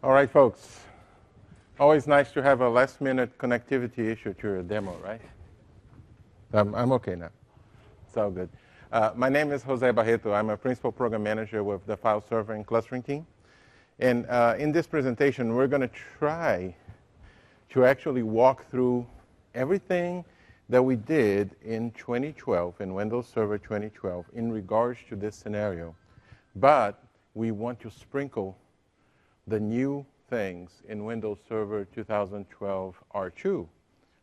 All right, folks. Always nice to have a last-minute connectivity issue to your demo, right? I'm okay now. It's all good. My name is Jose Barreto. I'm a principal program manager with the file server and clustering team. And in this presentation, we're going to try to actually walk through everything that we did in 2012, in Windows Server 2012, in regards to this scenario. But we want to sprinkle the new things in Windows Server 2012 R2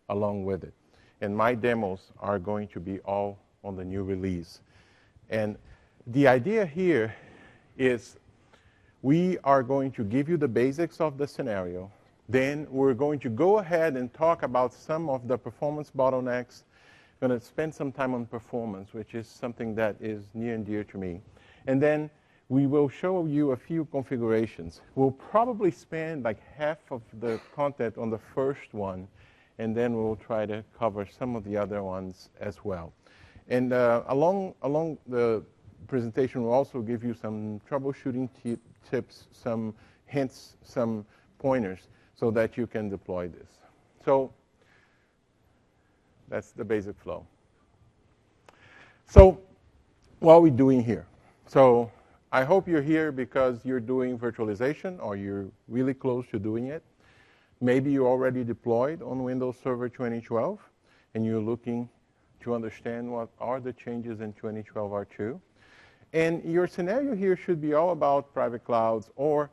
along with it. And my demos are going to be all on the new release. And the idea here is we are going to give you the basics of the scenario. Then we're going to go ahead and talk about some of the performance bottlenecks. I'm going to spend some time on performance, which is something that is near and dear to me. And then we will show you a few configurations. We'll probably spend like half of the content on the first one, and then we'll try to cover some of the other ones as well. And along the presentation, we'll also give you some troubleshooting tips, some hints, some pointers, so that you can deploy this. So that's the basic flow. So what are we doing here? So I hope you're here because you're doing virtualization or you're really close to doing it. Maybe you're already deployed on Windows Server 2012 and you're looking to understand what are the changes in 2012 R2. And your scenario here should be all about private clouds or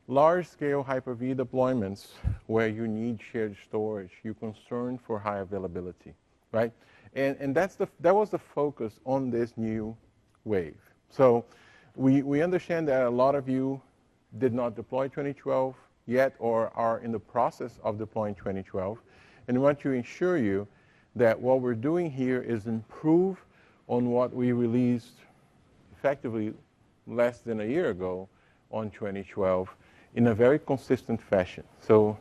large-scale Hyper-V deployments where you need shared storage. You're concerned for high availability, right? And that was the focus on this new wave. So we understand that a lot of you did not deploy 2012 yet or are in the process of deploying 2012. And we want to ensure you that what we're doing here is improve on what we released effectively less than a year ago on 2012 in a very consistent fashion. So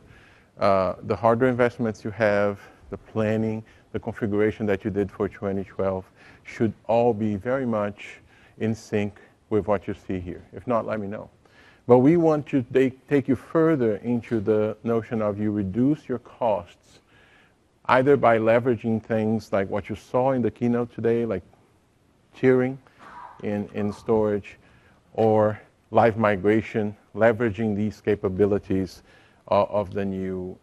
the hardware investments you have, the planning, the configuration that you did for 2012 should all be very much in sync with what you see here. If not, let me know. But we want to take you further into the notion of you reduce your costs, either by leveraging things like what you saw in the keynote today, like tiering in storage, or live migration, leveraging these capabilities of the new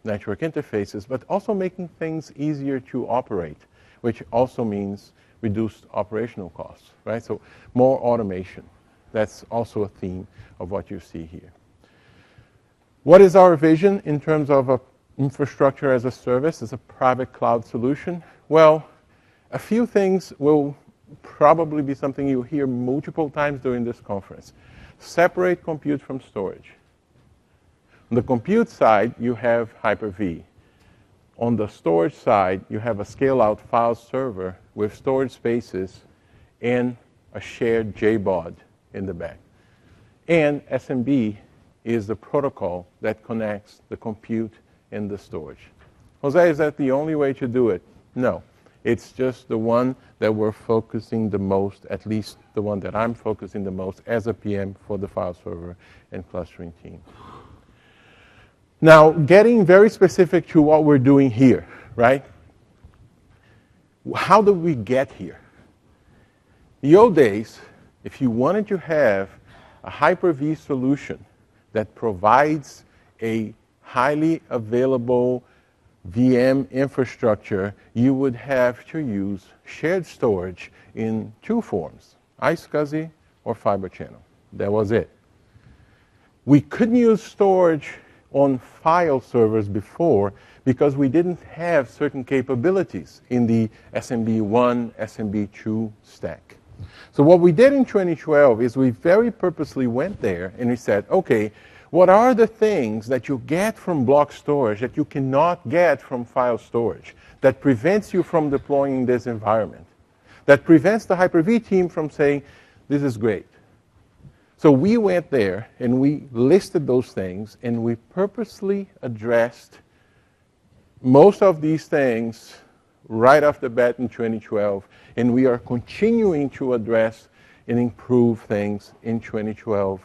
network interfaces, but also making things easier to operate, which also means reduced operational costs, right? So more automation. That's also a theme of what you see here. What is our vision in terms of infrastructure as a service, as a private cloud solution? Well, a few things will probably be something you'll hear multiple times during this conference. Separate compute from storage. On the compute side, you have Hyper-V. On the storage side, you have a scale-out file server with storage spaces and a shared JBOD in the back. And SMB is the protocol that connects the compute and the storage. Jose, is that the only way to do it? No. It's just the one that we're focusing the most, at least the one that I'm focusing the most as a PM for the file server and clustering team. Now, getting very specific to what we're doing here, right? How did we get here? In the old days, if you wanted to have a Hyper-V solution that provides a highly available VM infrastructure, you would have to use shared storage in two forms, iSCSI or Fiber Channel. That was it. We couldn't use storage on file servers before because we didn't have certain capabilities in the SMB1, SMB2 stack. So what we did in 2012 is we very purposely went there and we said, okay, what are the things that you get from block storage that you cannot get from file storage that prevents you from deploying in this environment, that prevents the Hyper-V team from saying, this is great. So we went there and we listed those things and we purposely addressed most of these things right off the bat in 2012, and we are continuing to address and improve things in 2012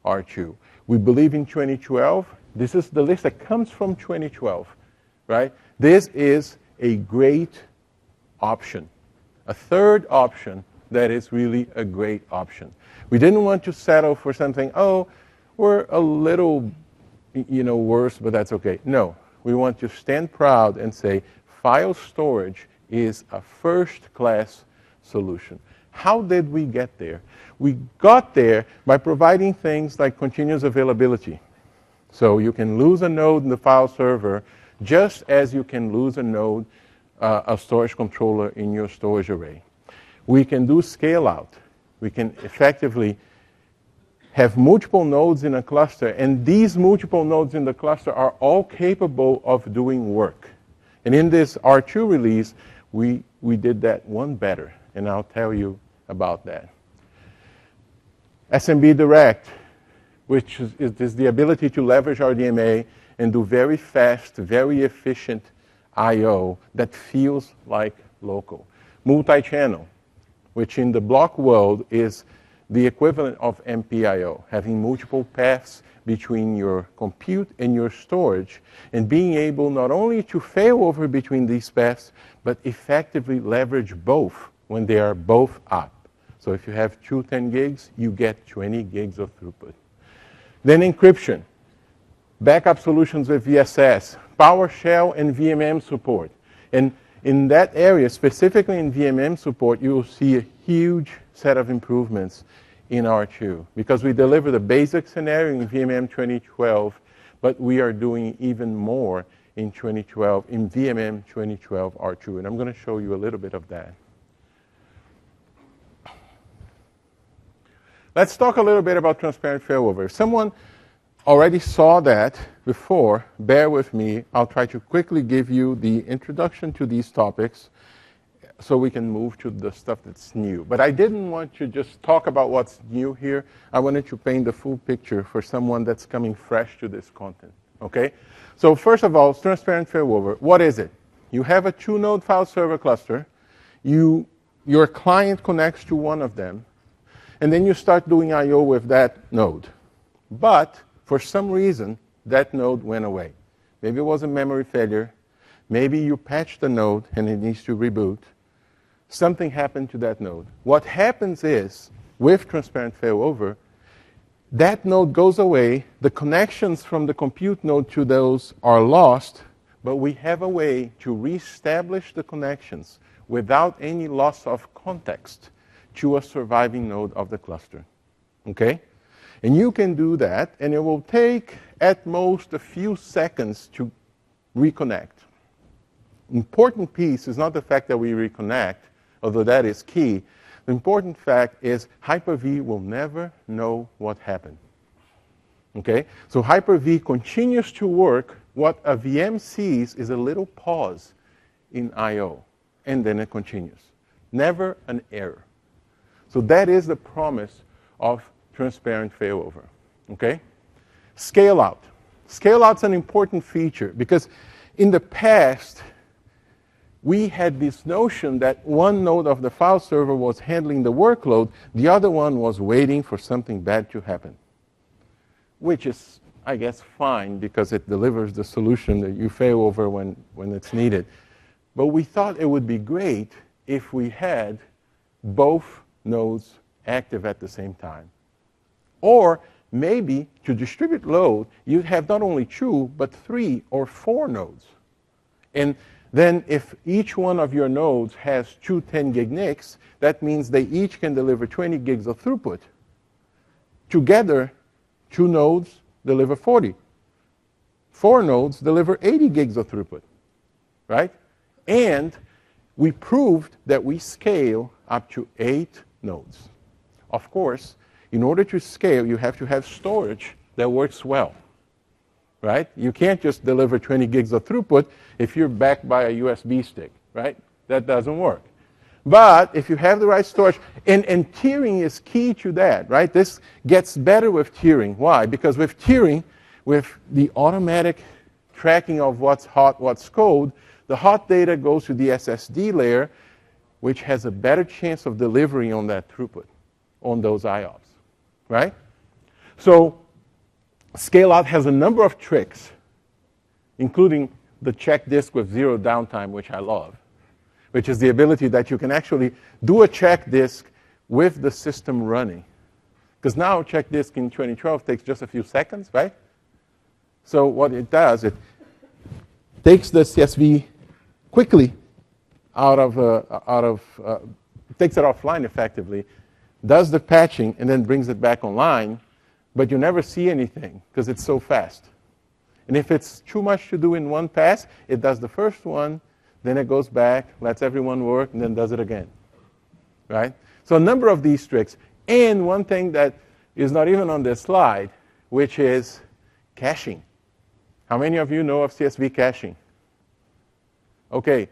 R2. We believe in 2012. This is the list that comes from 2012, right? This is a great option, a third option that is really a great option. We didn't want to settle for something, oh, we're a little, worse, but that's okay. No, we want to stand proud and say file storage is a first-class solution. How did we get there? We got there by providing things like continuous availability. So you can lose a node in the file server just as you can lose a node, a storage controller in your storage array. We can do scale out. We can effectively have multiple nodes in a cluster, and these multiple nodes in the cluster are all capable of doing work. And in this R2 release, we did that one better, and I'll tell you about that. SMB Direct, which is the ability to leverage RDMA and do very fast, very efficient I/O that feels like local. Multi-channel, which in the block world is the equivalent of MPIO, having multiple paths between your compute and your storage, and being able not only to fail over between these paths, but effectively leverage both when they are both up. So if you have two 10 gigs, you get 20 gigs of throughput. Then encryption, backup solutions with VSS, PowerShell and VMM support. And in that area, specifically in VMM support, you will see a huge set of improvements in R2 because we deliver the basic scenario in VMM 2012, but we are doing even more in 2012, in VMM 2012 R2. And I'm going to show you a little bit of that. Let's talk a little bit about transparent failover. If someone already saw that before, bear with me. I'll try to quickly give you the introduction to these topics so we can move to the stuff that's new. But I didn't want to just talk about what's new here. I wanted to paint the full picture for someone that's coming fresh to this content, okay? So first of all, transparent failover. What is it? You have a two-node file server cluster. Your client connects to one of them, and then you start doing I/O with that node. But for some reason, that node went away. Maybe it was a memory failure. Maybe you patched the node and it needs to reboot. Something happened to that node. What happens is, with transparent failover, that node goes away, the connections from the compute node to those are lost, but we have a way to reestablish the connections without any loss of context to a surviving node of the cluster, okay? And you can do that, and it will take at most a few seconds to reconnect. Important piece is not the fact that we reconnect, although that is key. The important fact is Hyper-V will never know what happened. Okay? So Hyper-V continues to work. What a VM sees is a little pause in I/O, and then it continues. Never an error. So that is the promise of transparent failover. Okay? Scale out. Scale out's an important feature because in the past, we had this notion that one node of the file server was handling the workload, the other one was waiting for something bad to happen, which is, I guess, fine because it delivers the solution that you fail over when it's needed. But we thought it would be great if we had both nodes active at the same time. Or maybe to distribute load, you have not only 2, but 3 or 4 nodes. And then if each one of your nodes has 2 10-gig NICs, that means they each can deliver 20 gigs of throughput. Together, 2 nodes deliver 40. 4 nodes deliver 80 gigs of throughput, right? And we proved that we scale up to 8 nodes. Of course, in order to scale, you have to have storage that works well, right? You can't just deliver 20 gigs of throughput if you're backed by a USB stick, right? That doesn't work. But if you have the right storage, and tiering is key to that, right? This gets better with tiering. Why? Because with tiering, with the automatic tracking of what's hot, what's cold, the hot data goes to the SSD layer, which has a better chance of delivering on that throughput, on those IOPS, right? So scale out has a number of tricks, including the check disk with zero downtime, which I love, which is the ability that you can actually do a check disk with the system running. Because now check disk in 2012 takes just a few seconds, right? So what it does, it takes the CSV quickly takes it offline effectively, does the patching, and then brings it back online, but you never see anything because it's so fast. And if it's too much to do in one pass, it does the first one, then it goes back, lets everyone work, and then does it again, right? So a number of these tricks. And one thing that is not even on this slide, which is caching. How many of you know of CSV caching? Okay,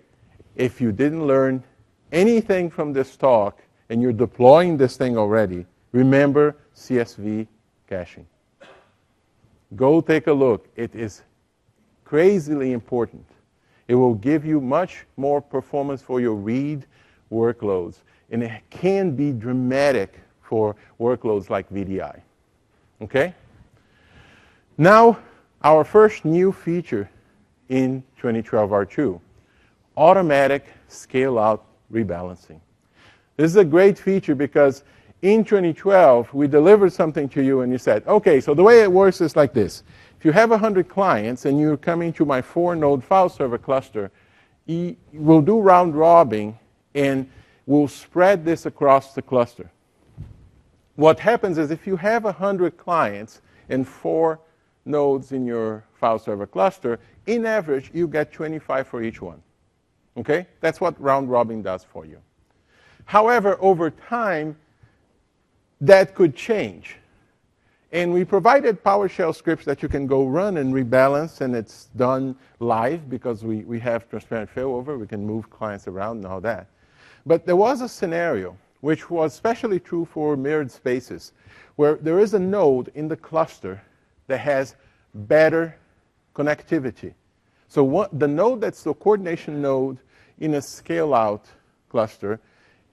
if you didn't learn anything from this talk and you're deploying this thing already, remember CSV caching. Go take a look. It is crazily important. It will give you much more performance for your read workloads. And it can be dramatic for workloads like VDI. Okay? Now, our first new feature in 2012 R2, automatic scale-out rebalancing. This is a great feature because in 2012, we delivered something to you and you said, okay, so the way it works is like this. If you have 100 clients and you're coming to my 4-node file server cluster, we'll do round robin and we'll spread this across the cluster. What happens is if you have 100 clients and 4 nodes in your file server cluster, in average, you get 25 for each one. Okay? That's what round robin does for you. However, over time, that could change. And we provided PowerShell scripts that you can go run and rebalance, and it's done live because we have transparent failover. We can move clients around and all that. But there was a scenario, which was especially true for mirrored spaces, where there is a node in the cluster that has better connectivity. So the node that's the coordination node in a scale-out cluster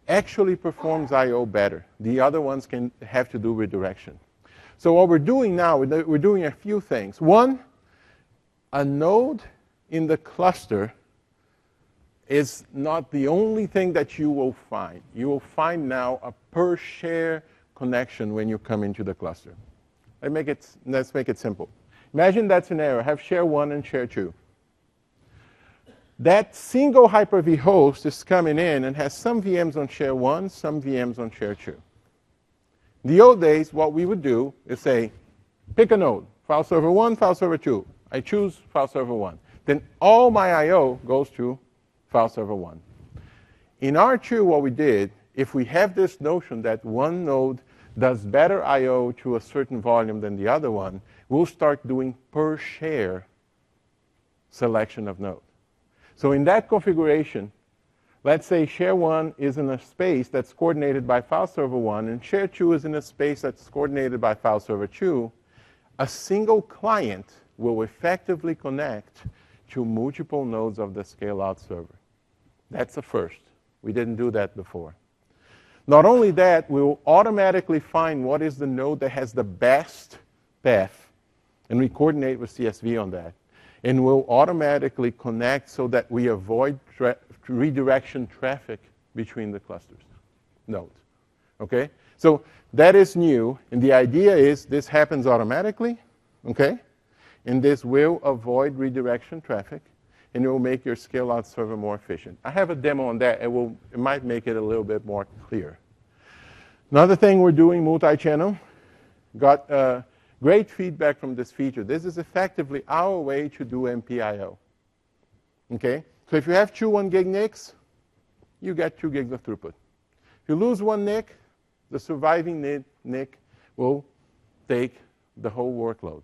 actually performs I/O better. The other ones can have to do redirection. So what we're doing now, we're doing a few things. One, a node in the cluster is not the only thing that you will find. You will find now a per share connection when you come into the cluster. Let's make it simple. Imagine that scenario. Have share 1 and share 2. That single Hyper-V host is coming in and has some VMs on share 1, some VMs on share 2. In the old days, what we would do is say, pick a node, file server 1, file server 2. I choose file server 1. Then all my I/O goes to file server 1. In R2, what we did, if we have this notion that one node does better I/O to a certain volume than the other one, we'll start doing per share selection of node. So in that configuration, let's say share 1 is in a space that's coordinated by file server 1, and share 2 is in a space that's coordinated by file server 2, a single client will effectively connect to multiple nodes of the scale-out server. That's a first. We didn't do that before. Not only that, we will automatically find what is the node that has the best path, and we coordinate with CSV on that. And we'll automatically connect so that we avoid redirection traffic between the clusters, nodes. Okay? So that is new, and the idea is this happens automatically, okay? And this will avoid redirection traffic, and it will make your scale-out server more efficient. I have a demo on that. It might make it a little bit more clear. Another thing we're doing, multi-channel, got great feedback from this feature. This is effectively our way to do MPIO. Okay? So if you have 2 1 gig NICs, you get 2 gigs of throughput. If you lose one NIC, the surviving NIC will take the whole workload.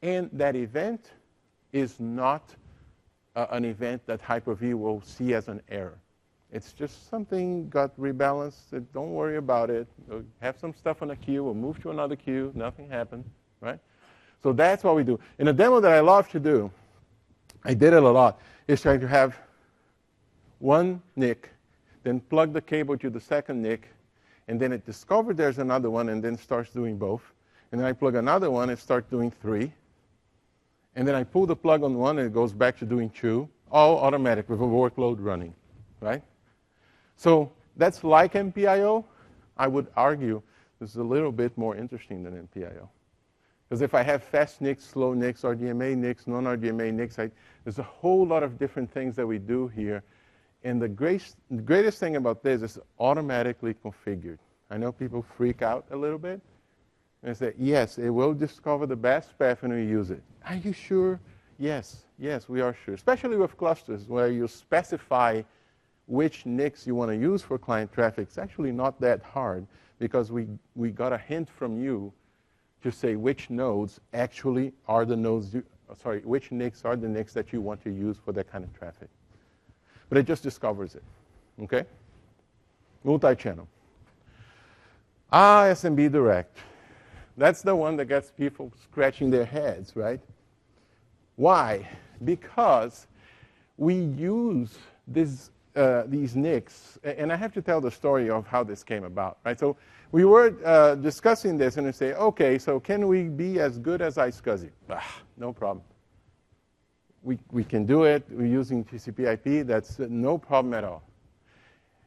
And that event is not an event that Hyper-V will see as an error. It's just something got rebalanced. Don't worry about it. We'll have some stuff on a queue. We'll move to another queue. Nothing happened, right? So that's what we do. In a demo that I love to do, I did it a lot, is trying to have one NIC, then plug the cable to the second NIC, and then it discovers there's another one and then starts doing both. And then I plug another one and start doing 3. And then I pull the plug on one and it goes back to doing 2, all automatic with a workload running, right? So that's like MPIO. I would argue this is a little bit more interesting than MPIO. Because if I have fast NICs, slow NICs, RDMA NICs, non-RDMA NICs, there's a whole lot of different things that we do here. And the greatest thing about this is automatically configured. I know people freak out a little bit. And say, yes, it will discover the best path when we use it. Are you sure? Yes, we are sure. Especially with clusters where you specify which NICs you want to use for client traffic. It's actually not that hard because we got a hint from you to say which nodes actually are the nodes, which NICs are the NICs that you want to use for that kind of traffic. But it just discovers it, okay? Multi-channel. SMB Direct. That's the one that gets people scratching their heads, right? Why? Because we use these NICs, and I have to tell the story of how this came about, right? So we were discussing this, and we say, okay, so can we be as good as iSCSI? No problem. We can do it. We're using TCP/IP. That's no problem at all.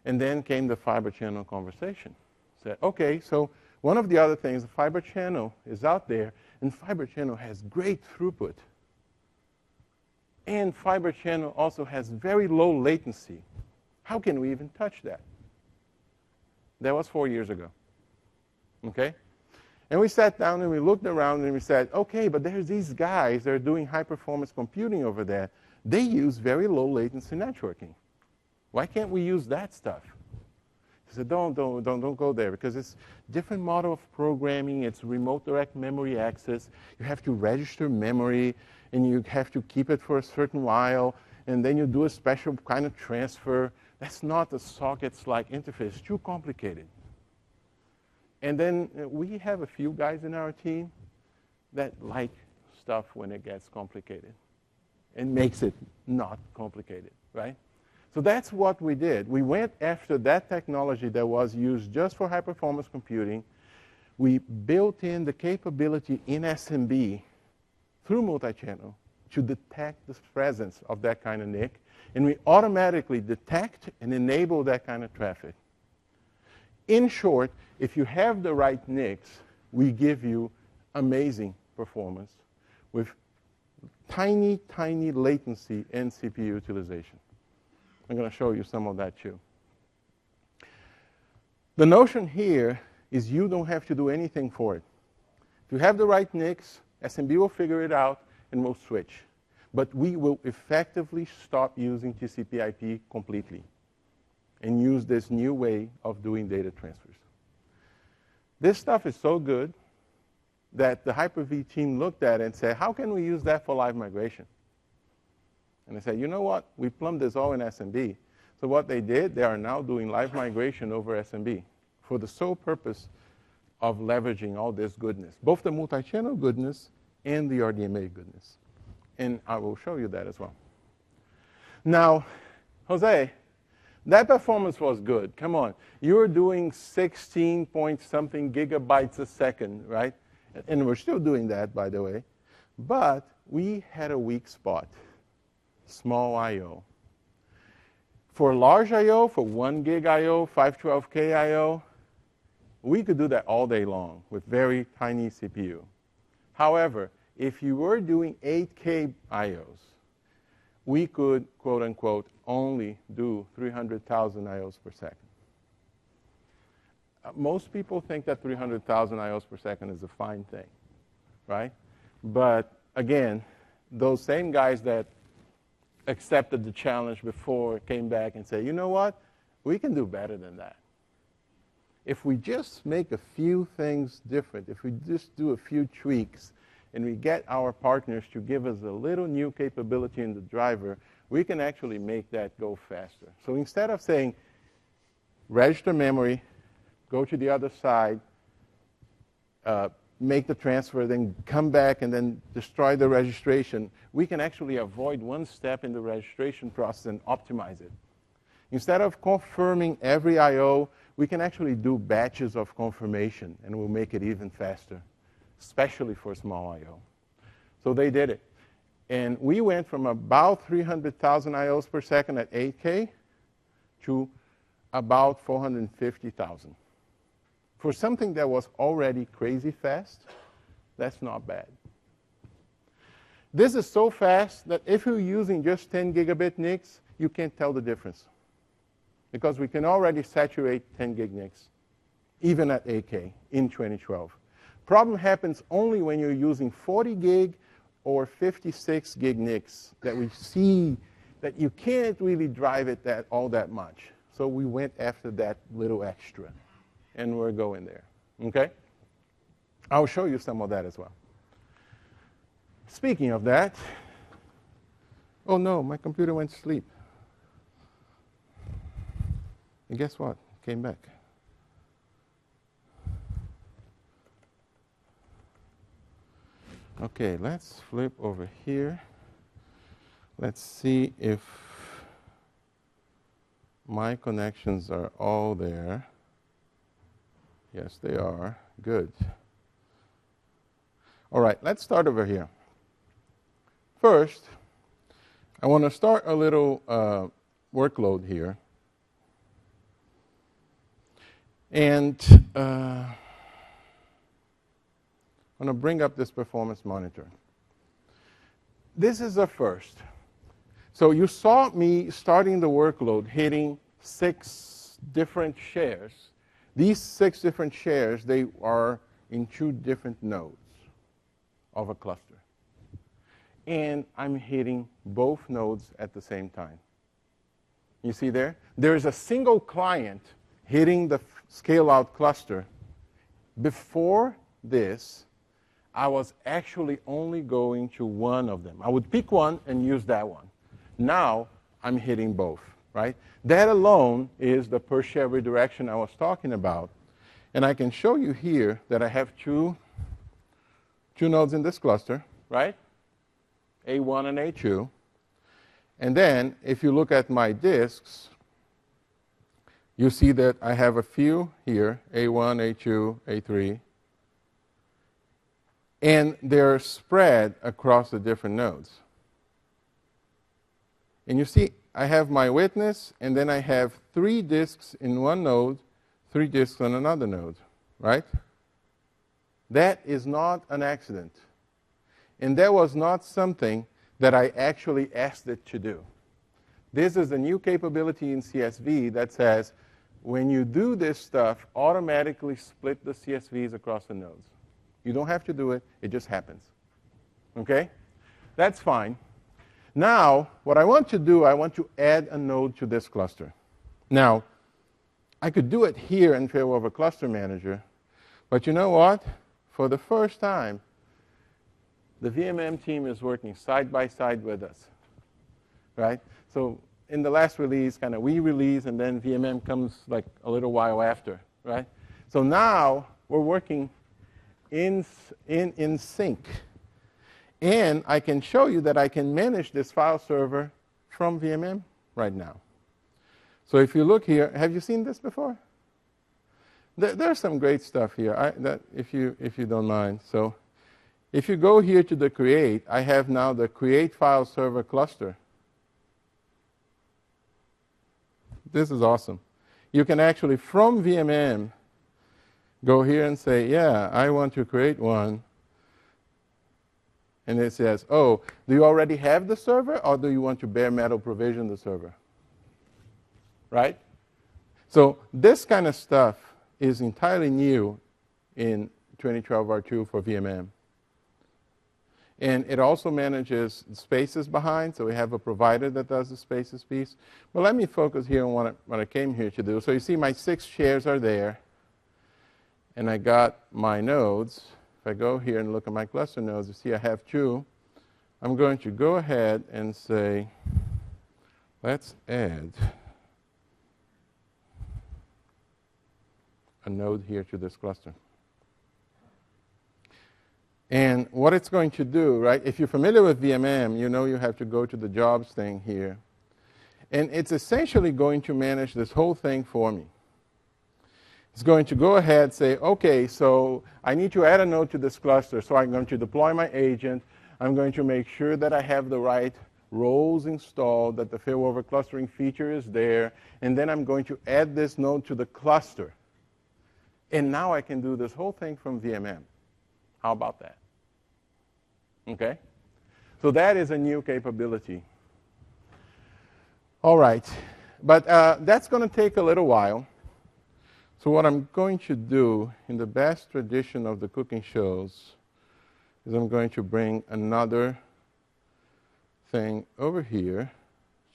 And then came the fiber channel conversation. Said, okay, so one of the other things, the fiber channel is out there, and fiber channel has great throughput. And fiber channel also has very low latency. How can we even touch that? That was 4 years ago, okay? And we sat down and we looked around and we said, okay, but there's these guys that are doing high-performance computing over there. They use very low latency networking. Why can't we use that stuff? He said, don't go there because it's different model of programming. It's remote direct memory access. You have to register memory, and you have to keep it for a certain while, and then you do a special kind of transfer. That's not a sockets-like interface. It's too complicated. And then we have a few guys in our team that like stuff when it gets complicated and makes it not complicated, right? So that's what we did. We went after that technology that was used just for high-performance computing. We built in the capability in SMB through multi-channel to detect the presence of that kind of NIC, and we automatically detect and enable that kind of traffic. In short, if you have the right NICs, we give you amazing performance with tiny, tiny latency and CPU utilization. I'm going to show you some of that too. The notion here is you don't have to do anything for it. If you have the right NICs, SMB will figure it out and we'll switch. But we will effectively stop using TCP/IP completely and use this new way of doing data transfers. This stuff is so good that the Hyper-V team looked at it and said, how can we use that for live migration? And they said, you know what? We plumbed this all in SMB. So what they did, they are now doing live migration over SMB for the sole purpose of leveraging all this goodness, both the multi-channel goodness and the RDMA goodness. And I will show you that as well. Now, Jose, that performance was good. Come on. You were doing 16 point something gigabytes a second, right? And we're still doing that, by the way. But we had a weak spot, small I/O. For large I/O, for 1 gig I/O, 512K I/O, we could do that all day long with very tiny CPU. However, if you were doing 8K I/Os, we could, quote unquote, only do 300,000 I/Os per second. Most people think that 300,000 I/Os per second is a fine thing, right? But again, those same guys that accepted the challenge before came back and said, you know what? We can do better than that. If we just make a few things different, if we just do a few tweaks, and we get our partners to give us a little new capability in the driver, we can actually make that go faster. So instead of saying, register memory, go to the other side, make the transfer, then come back and then destroy the registration, we can actually avoid one step in the registration process and optimize it. Instead of confirming every I/O, we can actually do batches of confirmation, and we'll make it even faster. especially for small I/O. So they did it. And we went from about 300,000 I/Os per second at 8K to about 450,000. For something that was already crazy fast, that's not bad. This is so fast that if you're using just 10 gigabit NICs, you can't tell the difference, because we can already saturate 10 gig NICs, even at 8K in 2012. Problem happens only when you're using 40 gig or 56 gig NICs that we see that you can't really drive it all that much. So we went after that little extra, and we're going there, okay? I'll show you some of that as well. Speaking of that, oh no, my computer went to sleep. And guess what? It came back. Okay, let's flip over here. Let's see if my connections are all there. Yes, they are. Good. All right, let's start over here. First, I want to start a little workload here. And I'm going to bring up this performance monitor. This is a first. So you saw me starting the workload hitting 6 different shares. These 6 different shares, they are in 2 different nodes of a cluster. And I'm hitting both nodes at the same time. You see there? There is a single client hitting the scale-out cluster. Before this, I was actually only going to one of them. I would pick one and use that one. Now, I'm hitting both, right? That alone is the per share redirection I was talking about. And I can show you here that I have two nodes in this cluster, right? A1 and A2. And then, if you look at my disks, you see that I have a few here, A1, A2, A3. And they're spread across the different nodes. And you see, I have my witness, and then I have 3 disks in one node, 3 disks on another node, right? That is not an accident. And that was not something that I actually asked it to do. This is a new capability in CSV that says, when you do this stuff, automatically split the CSVs across the nodes. You don't have to do it. It just happens. Okay? That's fine. Now, what I want to do, I want to add a node to this cluster. Now, I could do it here in favor of a cluster manager. But you know what? For the first time, the VMM team is working side by side with us. Right? So in the last release, kind of we release, and then VMM comes like a little while after. Right? So now we're working in sync. And I can show you that I can manage this file server from VMM right now. So if you look here, have you seen this before? There's some great stuff here, if you don't mind. So if you go here to the create, I have now the create file server cluster. This is awesome. You can actually, from VMM, go here and say, yeah, I want to create one. And it says, oh, do you already have the server, or do you want to bare metal provision the server? Right? So this kind of stuff is entirely new in 2012 R2 for VMM. And it also manages spaces behind, so we have a provider that does the spaces piece. But let me focus here on what I came here to do. So you see my 6 shares are there, and I got my nodes. If I go here and look at my cluster nodes, you see I have 2. I'm going to go ahead and say, let's add a node here to this cluster. And what it's going to do, right, if you're familiar with VMM, you know you have to go to the jobs thing here. And it's essentially going to manage this whole thing for me. It's going to go ahead and say, okay, so I need to add a node to this cluster, so I'm going to deploy my agent. I'm going to make sure that I have the right roles installed, that the failover clustering feature is there, and then I'm going to add this node to the cluster. And now I can do this whole thing from VMM. How about that? Okay? So that is a new capability. All right. But that's going to take a little while. So what I'm going to do, in the best tradition of the cooking shows, is I'm going to bring another thing over here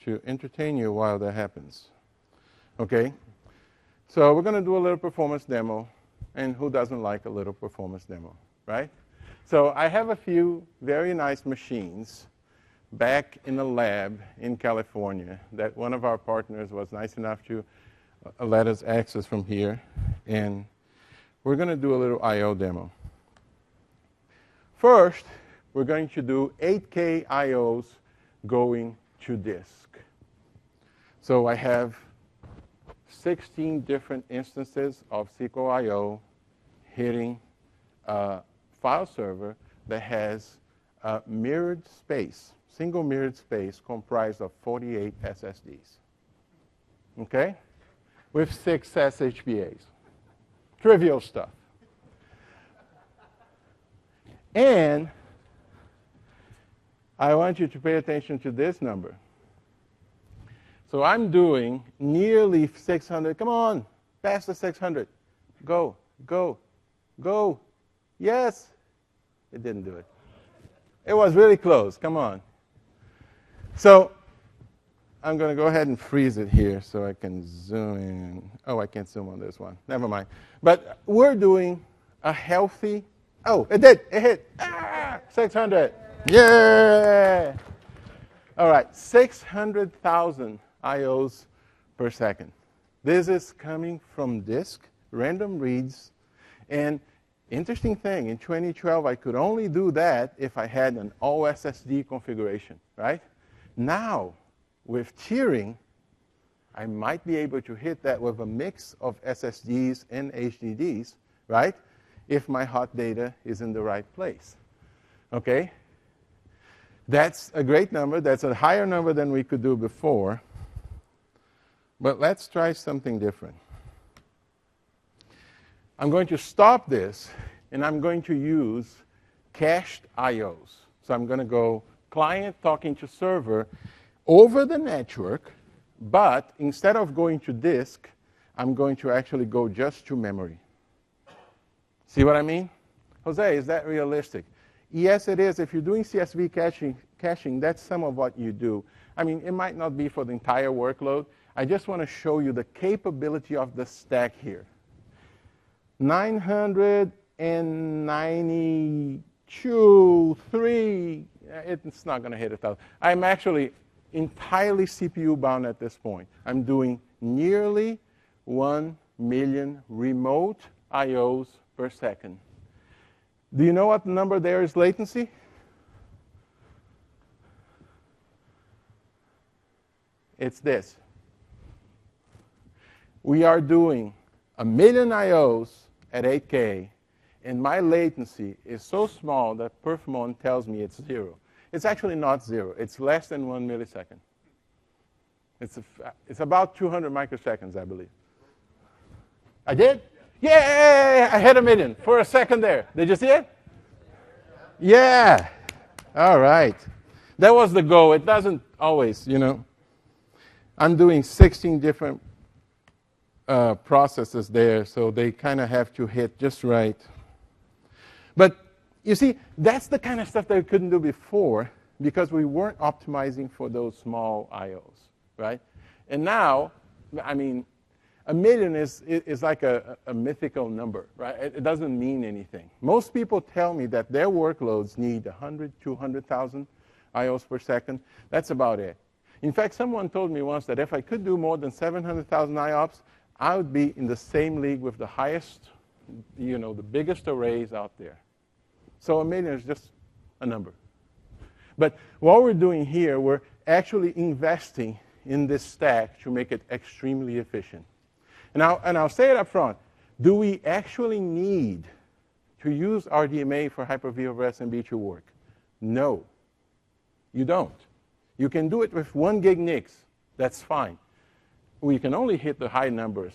to entertain you while that happens. Okay? So we're going to do a little performance demo. And who doesn't like a little performance demo, right? So I have a few very nice machines back in a lab in California that one of our partners was nice enough to let us access from here. And we're going to do a little I/O demo. First, we're going to do 8K I/Os going to disk. So I have 16 different instances of SQL I/O hitting a file server that has a mirrored space, single mirrored space comprised of 48 SSDs. Okay? With 6 SHBAs. Trivial stuff. And I want you to pay attention to this number. So I'm doing nearly 600. Come on, past the 600. Go, go, go. Yes. It didn't do it. It was really close. Come on. So I'm going to go ahead and freeze it here so I can zoom in. Oh, I can't zoom on this one. Never mind. But we're doing a healthy. Oh, it did. It hit. 600. Yeah. All right. 600,000 I/Os per second. This is coming from disk, random reads. And interesting thing, in 2012, I could only do that if I had an all SSD configuration, right? Now, with tiering, I might be able to hit that with a mix of SSDs and HDDs, right? If my hot data is in the right place, okay? That's a great number. That's a higher number than we could do before. But let's try something different. I'm going to stop this, and I'm going to use cached I/Os. So I'm going to go client talking to server over the network, but instead of going to disk, I'm going to actually go just to memory. See what I mean? Jose, is that realistic? Yes, it is. If you're doing CSV caching, that's some of what you do. I mean, it might not be for the entire workload. I just want to show you the capability of the stack here. 992, 3, it's not going to hit 1,000. I'm actually entirely CPU bound at this point. I'm doing nearly 1 million remote I/Os per second. Do you know what the number there is latency? It's this. We are doing 1 million I/Os at 8K, and my latency is so small that Perfmon tells me it's 0. It's actually not 0. It's less than 1 millisecond. It's about 200 microseconds, I believe. I did? Yeah, I hit 1 million for a second there. Did you see it? Yeah. All right. That was the goal. It doesn't always, you know. I'm doing 16 different processes there, so they kind of have to hit just right. But you see, that's the kind of stuff that we couldn't do before because we weren't optimizing for those small I/Os, right? And now, I mean, 1 million is like a mythical number, right? It doesn't mean anything. Most people tell me that their workloads need 100, 200,000 I/Os per second. That's about it. In fact, someone told me once that if I could do more than 700,000 IOPS, I would be in the same league with the highest, you know, the biggest arrays out there. So 1 million is just a number. But what we're doing here, we're actually investing in this stack to make it extremely efficient. And I'll say it up front. Do we actually need to use RDMA for Hyper-V over SMB to work? No, you don't. You can do it with 1 gig NICs. That's fine. We can only hit the high numbers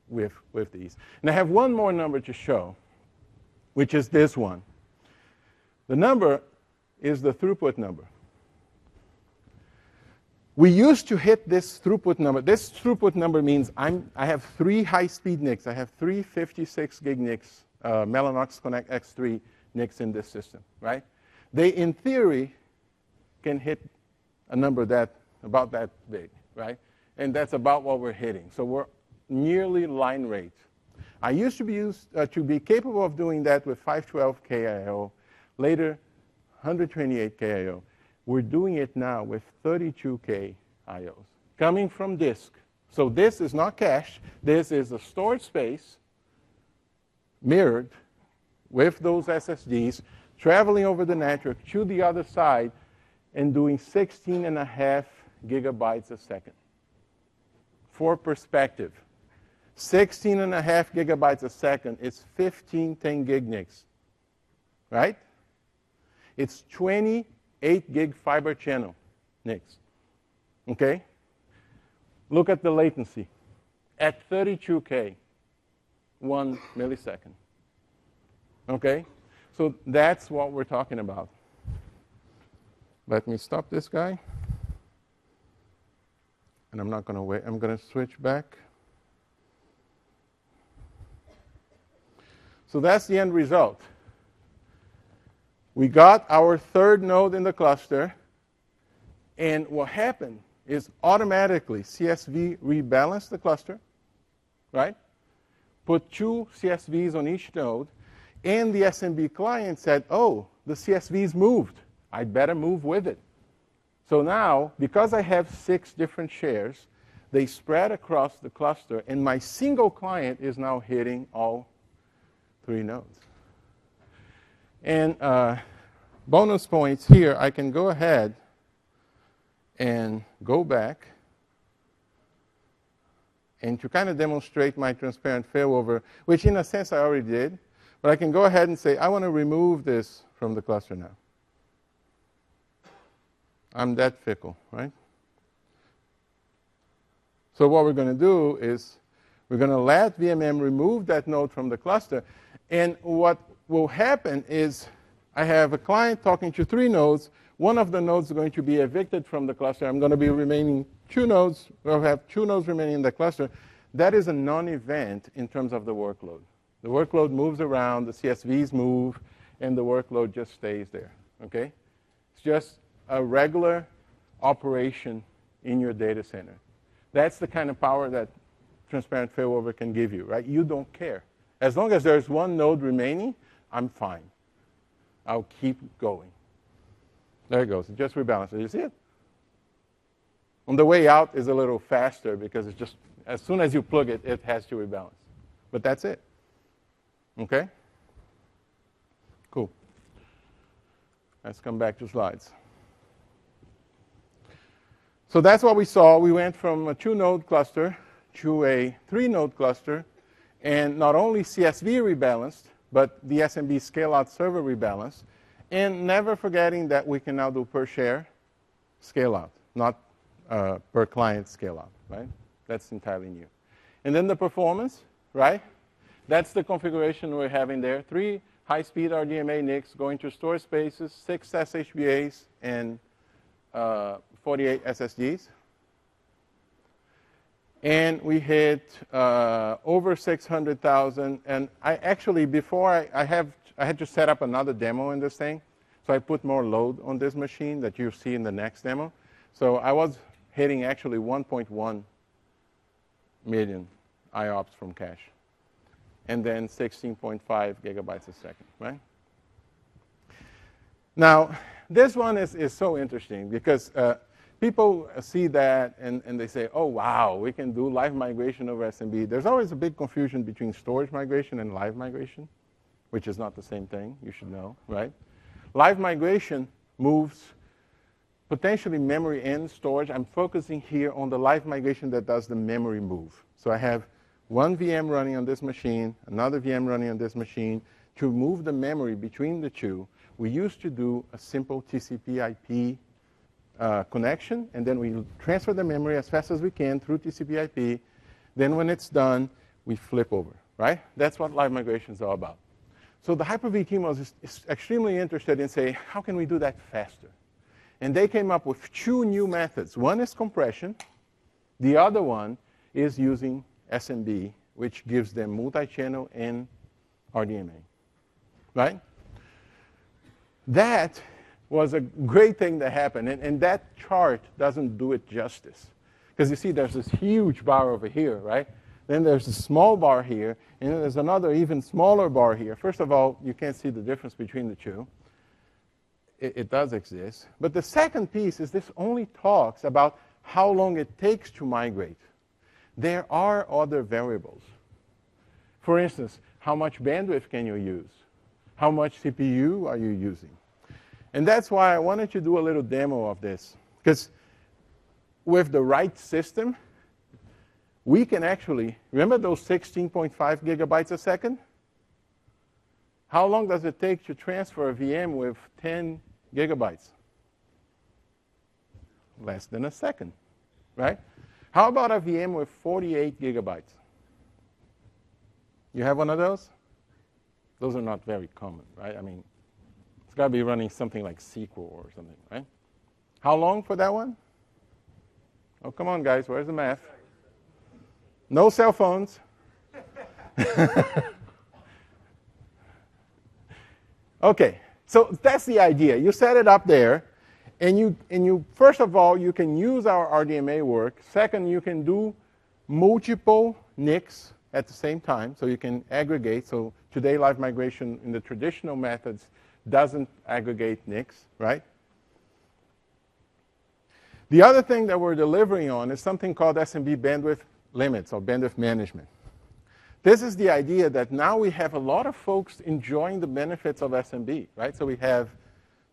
with these. And I have one more number to show, which is this one. The number is the throughput number. We used to hit this throughput number. This throughput number means I have 3 high-speed NICs. I have 3 56 gig NICs, Mellanox Connect X3 NICs in this system, right? They, in theory, can hit a number about that big, right? And that's about what we're hitting. So we're nearly line rate. I used to be capable of doing that with 512 KIO, later 128 KIO. We're doing it now with 32K IOs, coming from disk. So this is not cache. This is a storage space mirrored with those SSDs, traveling over the network to the other side and doing 16.5 gigabytes a second. For perspective, 16.5 gigabytes a second is 15 10 gig NICs, right? It's 28 gig fiber channel NICs, okay? Look at the latency. At 32K, 1 millisecond, okay? So that's what we're talking about. Let me stop this guy. And I'm not going to wait. I'm going to switch back. So that's the end result. We got our 3rd node in the cluster. And what happened is automatically CSV rebalanced the cluster, right? Put 2 CSVs on each node. And the SMB client said, oh, the CSVs moved. I'd better move with it. So now, because I have 6 different shares, they spread across the cluster, and my single client is now hitting all 3 nodes. And bonus points here, I can go ahead and go back. And to kind of demonstrate my transparent failover, which in a sense I already did, but I can go ahead and say, I want to remove this from the cluster now. I'm that fickle, right? So what we're going to do is we're going to let VMM remove that node from the cluster. And what will happen is I have a client talking to 3 nodes. One of the nodes is going to be evicted from the cluster. I'm going to be remaining 2 nodes. We'll have 2 nodes remaining in the cluster. That is a non-event in terms of the workload. The workload moves around, the CSVs move, and the workload just stays there, okay? It's just a regular operation in your data center. That's the kind of power that transparent failover can give you, right? You don't care. As long as there's 1 node remaining, I'm fine. I'll keep going. There it goes. It just rebalanced. You see it? On the way out is a little faster because it's just, as soon as you plug it, it has to rebalance. But that's it. Okay? Cool. Let's come back to slides. So that's what we saw. We went from a 2-node cluster to a 3-node cluster, and not only CSV rebalanced, but the SMB scale-out server rebalanced, and never forgetting that we can now do per share scale-out, not per client scale-out, right? That's entirely new. And then the performance, right? That's the configuration we're having there. 3 high-speed RDMA NICs going to storage spaces, 6 SHBAs, and 48 SSDs. And we hit over 600,000. And I actually, before I had to set up another demo in this thing. So I put more load on this machine that you see in the next demo. So I was hitting actually 1.1 million IOPS from cache. And then 16.5 gigabytes a second, right? Now, this one is so interesting because people see that and they say, oh, wow, we can do live migration over SMB. There's always a big confusion between storage migration and live migration, which is not the same thing, you should know, right? Live migration moves potentially memory and storage. I'm focusing here on the live migration that does the memory move. So I have one VM running on this machine, another VM running on this machine. To move the memory between the two, we used to do a simple TCP/IP connection, and then we transfer the memory as fast as we can through TCP/IP. Then when it's done, we flip over, right? That's what live migration is all about. So the Hyper-V team was extremely interested in saying, how can we do that faster? And they came up with two new methods. One is compression. The other one is using SMB, which gives them multi-channel and RDMA, right? That was a great thing that happened. And that chart doesn't do it justice. Because you see there's this huge bar over here, right? Then there's a small bar here, and then there's another even smaller bar here. First of all, you can't see the difference between the two. It does exist. But the second piece is this only talks about how long it takes to migrate. There are other variables. For instance, how much bandwidth can you use? How much CPU are you using? And that's why I wanted to do a little demo of this. Because with the right system, we can actually, remember those 16.5 gigabytes a second? How long does it take to transfer a VM with 10 gigabytes? Less than a second, right? How about a VM with 48 gigabytes? You have one of those? Those are not very common, right? I mean, it's got to be running something like SQL or something, right? How long for that one? Oh, come on, guys. Where's the math? No cell phones. Okay, so that's the idea. You set it up there, and you first of all, you can use our RDMA work. Second, you can do multiple NICs at the same time, so you can aggregate. So today, live migration in the traditional methods doesn't aggregate NICs, right? The other thing that we're delivering on is something called SMB bandwidth limits or bandwidth management. This is the idea that now we have a lot of folks enjoying the benefits of SMB, right? So we have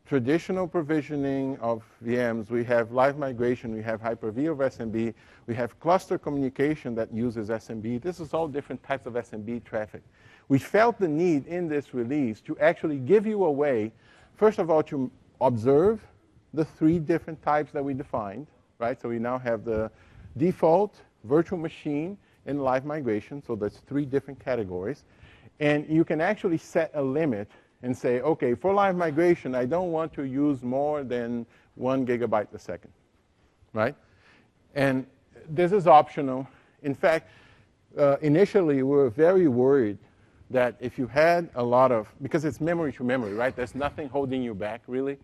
traditional provisioning of VMs, we have live migration, we have Hyper-V of SMB, we have cluster communication that uses SMB. This is all different types of SMB traffic. We felt the need in this release to actually give you a way, first of all, to observe the three different types that we defined, right? So we now have the default, virtual machine, and live migration. So that's three different categories. And you can actually set a limit and say, okay, for live migration, I don't want to use more than 1 gigabyte a second, right? And this is optional. In fact, initially, we were very worried that if you had a lot of, because it's memory to memory, right? There's nothing holding you back, really.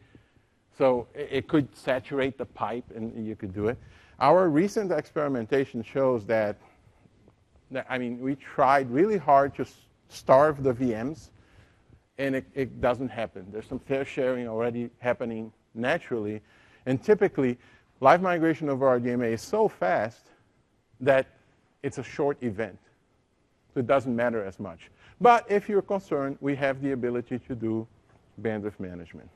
So it could saturate the pipe, and you could do it. Our recent experimentation shows that I mean, we tried really hard to starve the VMs, and it doesn't happen. There's some fair sharing already happening naturally. And typically, live migration over RDMA is so fast that it's a short event. So it doesn't matter as much. But if you're concerned, we have the ability to do bandwidth management.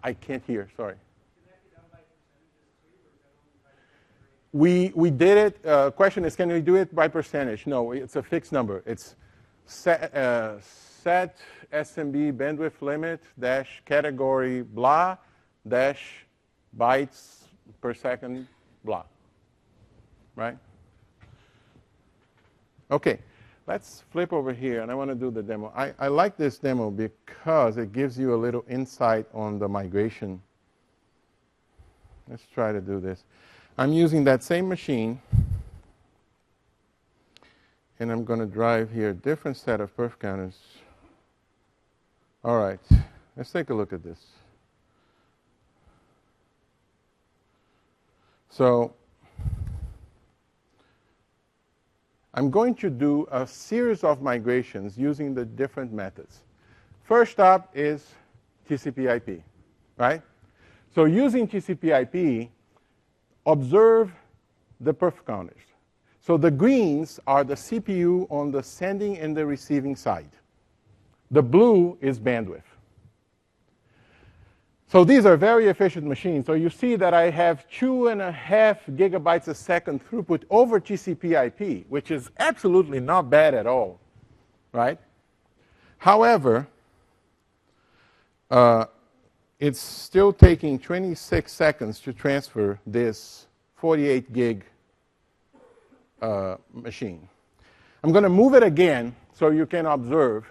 I can't hear, sorry. We did it. Question is, can we do it by percentage? No, it's a fixed number. It's set SMB bandwidth limit dash category blah dash bytes per second blah. Right? Okay, let's flip over here, and I want to do the demo. I like this demo because it gives you a little insight on the migration. Let's try to do this. I'm using that same machine, and I'm going to drive here a different set of perf counters. All right, let's take a look at this. So I'm going to do a series of migrations using the different methods. First up is TCP/IP, right? So using TCP/IP, observe the perf counters. So the greens are the CPU on the sending and the receiving side. The blue is bandwidth. So these are very efficient machines. So you see that I have 2.5 gigabytes a second throughput over TCP/IP, which is absolutely not bad at all, right? However, it's still taking 26 seconds to transfer this 48 gig machine. I'm going to move it again so you can observe.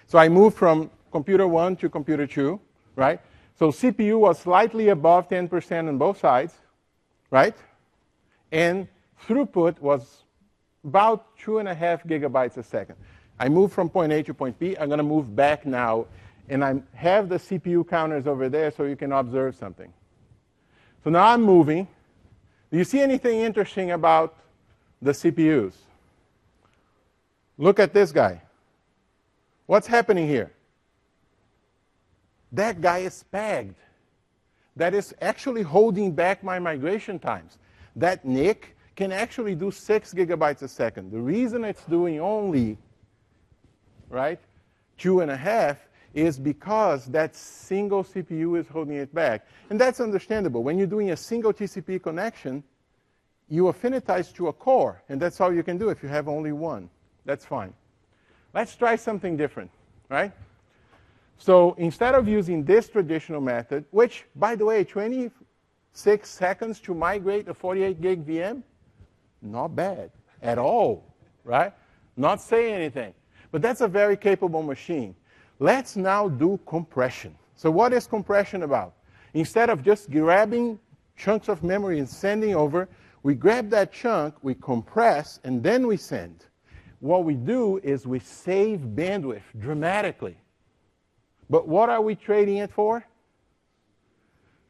So I moved from computer 1 to computer 2, right? So CPU was slightly above 10% on both sides, right? And throughput was about 2.5 gigabytes a second. I moved from point A to point B. I'm going to move back now, and I have the CPU counters over there so you can observe something. So now I'm moving. Do you see anything interesting about the CPUs? Look at this guy. What's happening here? That guy is pegged. That is actually holding back my migration times. That NIC can actually do 6 gigabytes a second. The reason it's doing only, right, 2.5 is because that single CPU is holding it back. And that's understandable. When you're doing a single TCP connection, you affinitize to a core, and that's all you can do if you have only one. That's fine. Let's try something different, right? So instead of using this traditional method, which, by the way, 26 seconds to migrate a 48 gig VM, not bad at all, right? Not saying anything. But that's a very capable machine. Let's now do compression. So what is compression about? Instead of just grabbing chunks of memory and sending over, we grab that chunk, we compress, and then we send. What we do is we save bandwidth dramatically. But what are we trading it for?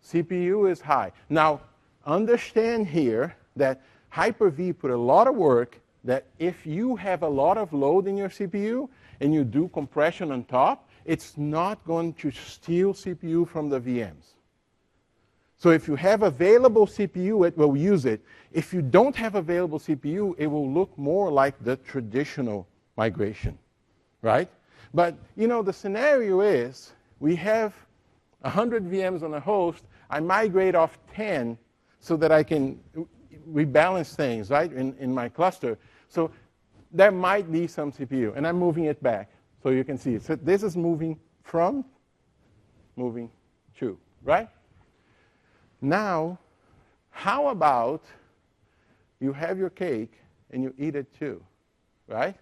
CPU is high. Now, understand here that Hyper-V put a lot of work that if you have a lot of load in your CPU and you do compression on top, it's not going to steal CPU from the VMs. So if you have available CPU, it will use it. If you don't have available CPU, it will look more like the traditional migration, right? But, you know, the scenario is we have 100 VMs on a host. I migrate off 10 so that I can rebalance things, right, in my cluster. So there might be some CPU, and I'm moving it back so you can see it. So this is moving from, moving to, right? Now, how about you have your cake and you eat it too, right?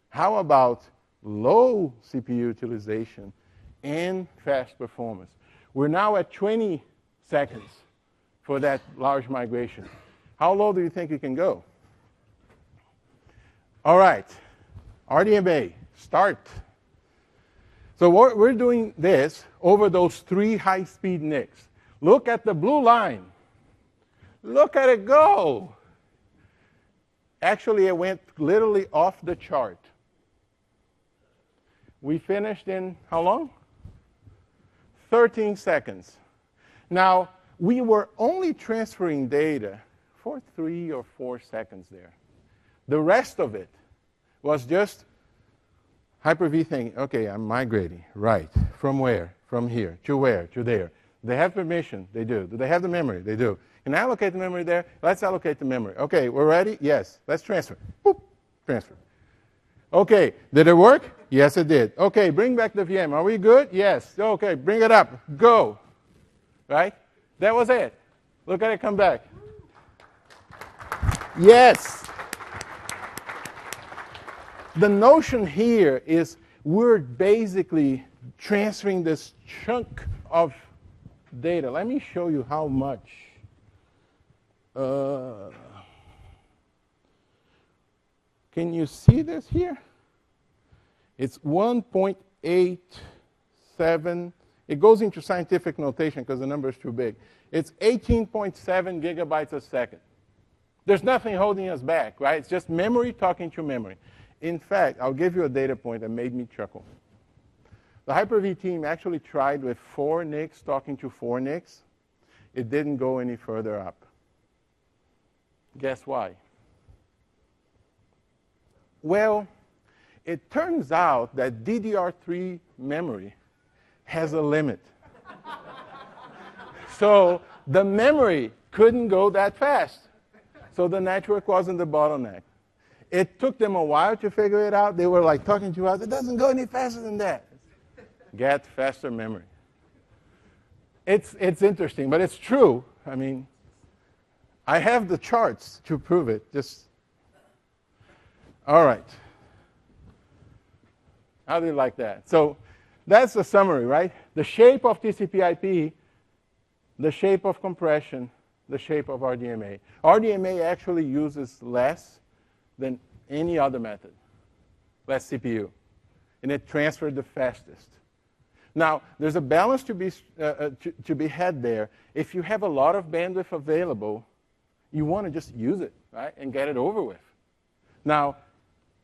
How about low CPU utilization and fast performance? We're now at 20 seconds for that large migration. How low do you think you can go? All right, RDMA, start. So we're doing this over those 3 high-speed NICs. Look at the blue line. Look at it go. Actually, it went literally off the chart. We finished in how long? 13 seconds. Now, we were only transferring data for 3 or 4 seconds there. The rest of it was just Hyper-V thinking, okay, I'm migrating, right. From where? From here. To where? To there. They have permission? They do. Do they have the memory? They do. Can I allocate the memory there? Let's allocate the memory. Okay, we're ready? Yes. Let's transfer. Boop. Transfer. Okay, did it work? Yes, it did. Okay, bring back the VM. Are we good? Yes. Okay, bring it up. Go. Right? That was it. Look at it come back. Yes. The notion here is we're basically transferring this chunk of data. Let me show you how much. Can you see this here? It's 1.87. It goes into scientific notation because the number is too big. It's 18.7 gigabytes a second. There's nothing holding us back, right? It's just memory talking to memory. In fact, I'll give you a data point that made me chuckle. The Hyper-V team actually tried with 4 NICs talking to 4 NICs. It didn't go any further up. Guess why? Well, it turns out that DDR3 memory has a limit. So the memory couldn't go that fast. So the network wasn't the bottleneck. It took them a while to figure it out. They were like talking to us, it doesn't go any faster than that. Get faster memory. It's interesting, but it's true. I mean, I have the charts to prove it. All right. How do you like that? So that's the summary, right? The shape of TCP/IP, the shape of compression, the shape of RDMA. RDMA actually uses less than any other method, less CPU, and it transferred the fastest. Now, there's a balance to be had there. If you have a lot of bandwidth available, you want to just use it, right, and get it over with. Now,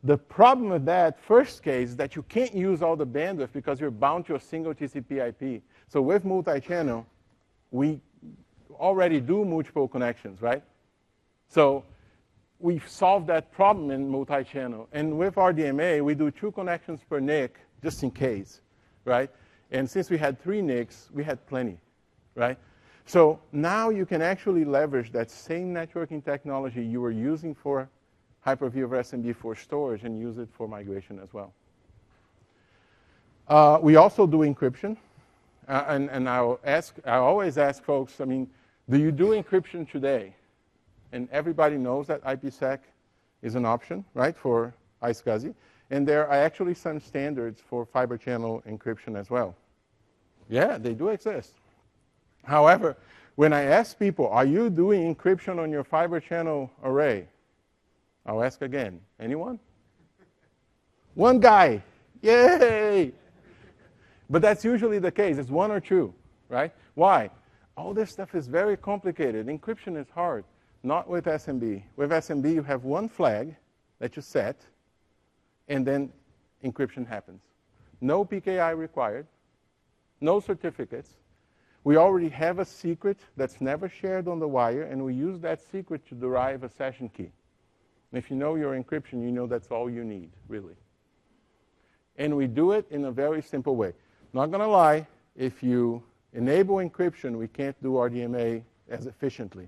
the problem with that first case is that you can't use all the bandwidth because you're bound to a single TCP/IP. So with multi-channel, we already do multiple connections, right? So we've solved that problem in multi-channel. And with RDMA, we do 2 connections per NIC, just in case, right? And since we had 3 NICs, we had plenty, right? So now you can actually leverage that same networking technology you were using for Hyper-V over SMB for storage and use it for migration as well. We also do encryption. And I always ask folks, I mean, do you do encryption today? And everybody knows that IPsec is an option, right, for iSCSI. And there are actually some standards for fiber channel encryption as well. Yeah, they do exist. However, when I ask people, are you doing encryption on your fiber channel array? I'll ask again. Anyone? One guy. Yay! But that's usually the case. It's 1 or 2, right? Why? All this stuff is very complicated. Encryption is hard. Not with SMB. With SMB, you have 1 flag that you set, and then encryption happens. No PKI required. No certificates. We already have a secret that's never shared on the wire, and we use that secret to derive a session key. And if you know your encryption, you know that's all you need, really. And we do it in a very simple way. Not going to lie, if you enable encryption, we can't do RDMA as efficiently.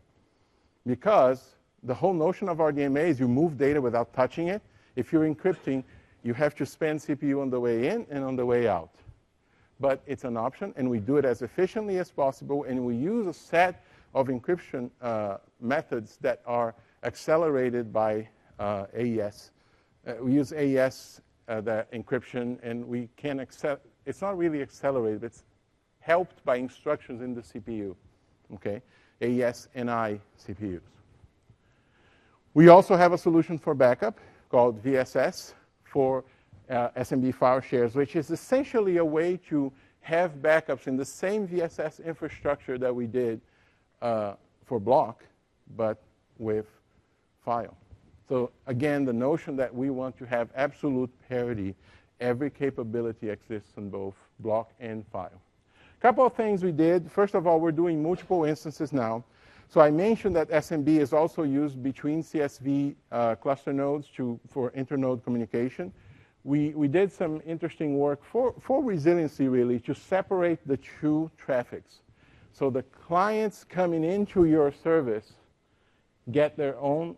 Because the whole notion of RDMA is you move data without touching it. If you're encrypting, you have to spend CPU on the way in and on the way out. But it's an option, and we do it as efficiently as possible, and we use a set of encryption methods that are accelerated by AES. We use AES, the encryption, and we can it's not really accelerated, it's helped by instructions in the CPU, okay? AES NI CPUs. We also have a solution for backup called VSS for SMB file shares, which is essentially a way to have backups in the same VSS infrastructure that we did for block, but with file. So again, the notion that we want to have absolute parity, every capability exists in both block and file. A couple of things we did. First of all, we're doing multiple instances now. So I mentioned that SMB is also used between CSV cluster nodes for internode communication. We did some interesting work for resiliency, really, to separate the 2 traffics. So the clients coming into your service get their own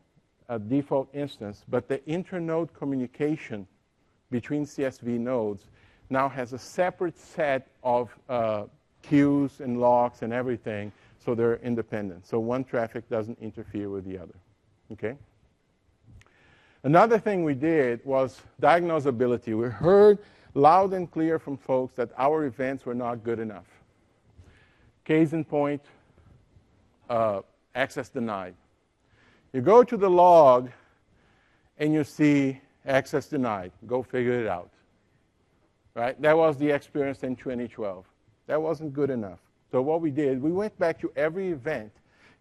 default instance, but the internode communication between CSV nodes now has a separate set of queues and locks and everything, so they're independent. So one traffic doesn't interfere with the other, okay? Another thing we did was diagnosability. We heard loud and clear from folks that our events were not good enough. Case in point, access denied. You go to the log, and you see access denied. Go figure it out, right? That was the experience in 2012. That wasn't good enough. So what we did, we went back to every event,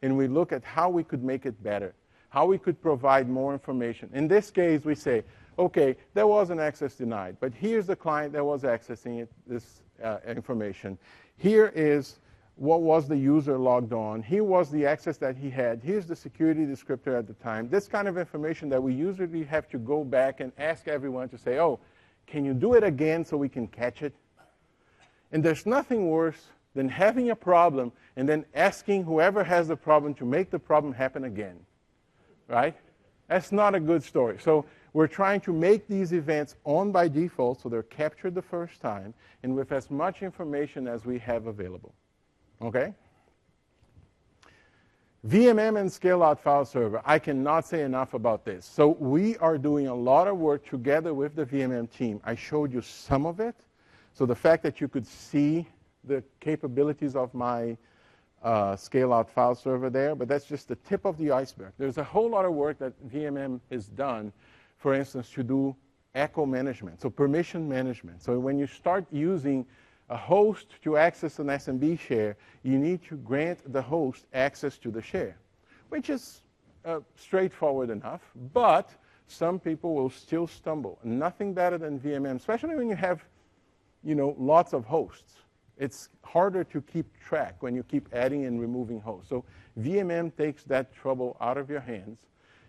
and we looked at how we could make it better, how we could provide more information. In this case, we say, okay, there was an access denied, but here's the client that was accessing this information. Here is what was the user logged on. Here was the access that he had. Here's the security descriptor at the time. This kind of information that we usually have to go back and ask everyone to say, oh, can you do it again so we can catch it? And there's nothing worse than having a problem and then asking whoever has the problem to make the problem happen again, right? That's not a good story. So we're trying to make these events on by default so they're captured the first time and with as much information as we have available, okay? VMM and scale-out file server, I cannot say enough about this. So we are doing a lot of work together with the VMM team. I showed you some of it. So the fact that you could see the capabilities of my scale-out file server there, but that's just the tip of the iceberg. There's a whole lot of work that VMM has done, for instance, to do echo management, so permission management. So when you start using a host to access an SMB share, you need to grant the host access to the share, which is straightforward enough, but some people will still stumble. Nothing better than VMM, especially when you have, lots of hosts. It's harder to keep track when you keep adding and removing hosts. So VMM takes that trouble out of your hands,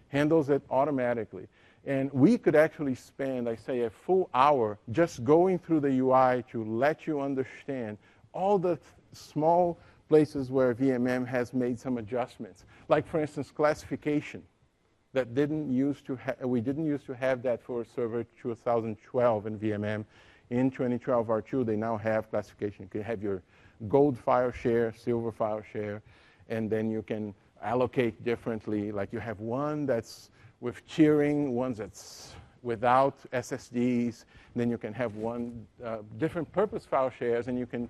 handles it automatically. And we could actually spend, I say, a full hour just going through the UI to let you understand all the small places where VMM has made some adjustments. Like, for instance, classification. That we didn't used to have that for Server 2012 in VMM. In 2012 R2, they now have classification. You can have your gold file share, silver file share, and then you can allocate differently. Like you have one that's with tiering, one that's without SSDs. Then you can have one different purpose file shares, and you can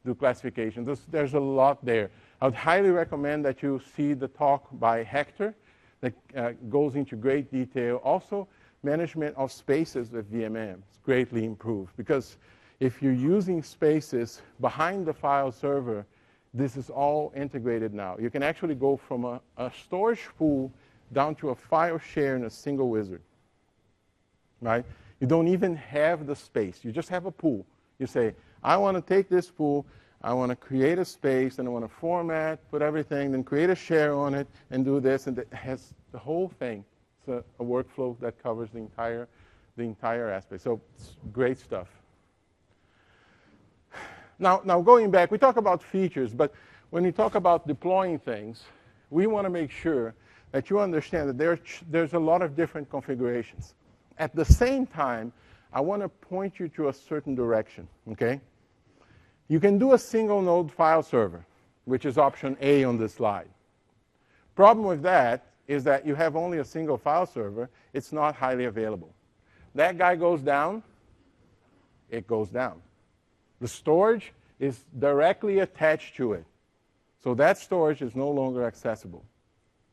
do classification. There's a lot there. I would highly recommend that you see the talk by Hector that goes into great detail. Also, management of spaces with VMM is greatly improved, because if you're using spaces behind the file server, this is all integrated now. You can actually go from a storage pool down to a file share in a single wizard, right? You don't even have the space. You just have a pool. You say, I want to take this pool, I want to create a space, and I want to format, put everything, then create a share on it, and do this, and it has the whole thing. It's a workflow that covers the entire aspect. So it's great stuff. Now going back, we talk about features, but when we talk about deploying things, we want to make sure that you understand that there's a lot of different configurations. At the same time, I want to point you to a certain direction, okay? You can do a single node file server, which is option A on this slide. Problem with that is that you have only a single file server. It's not highly available. That guy goes down, it goes down. The storage is directly attached to it. So that storage is no longer accessible.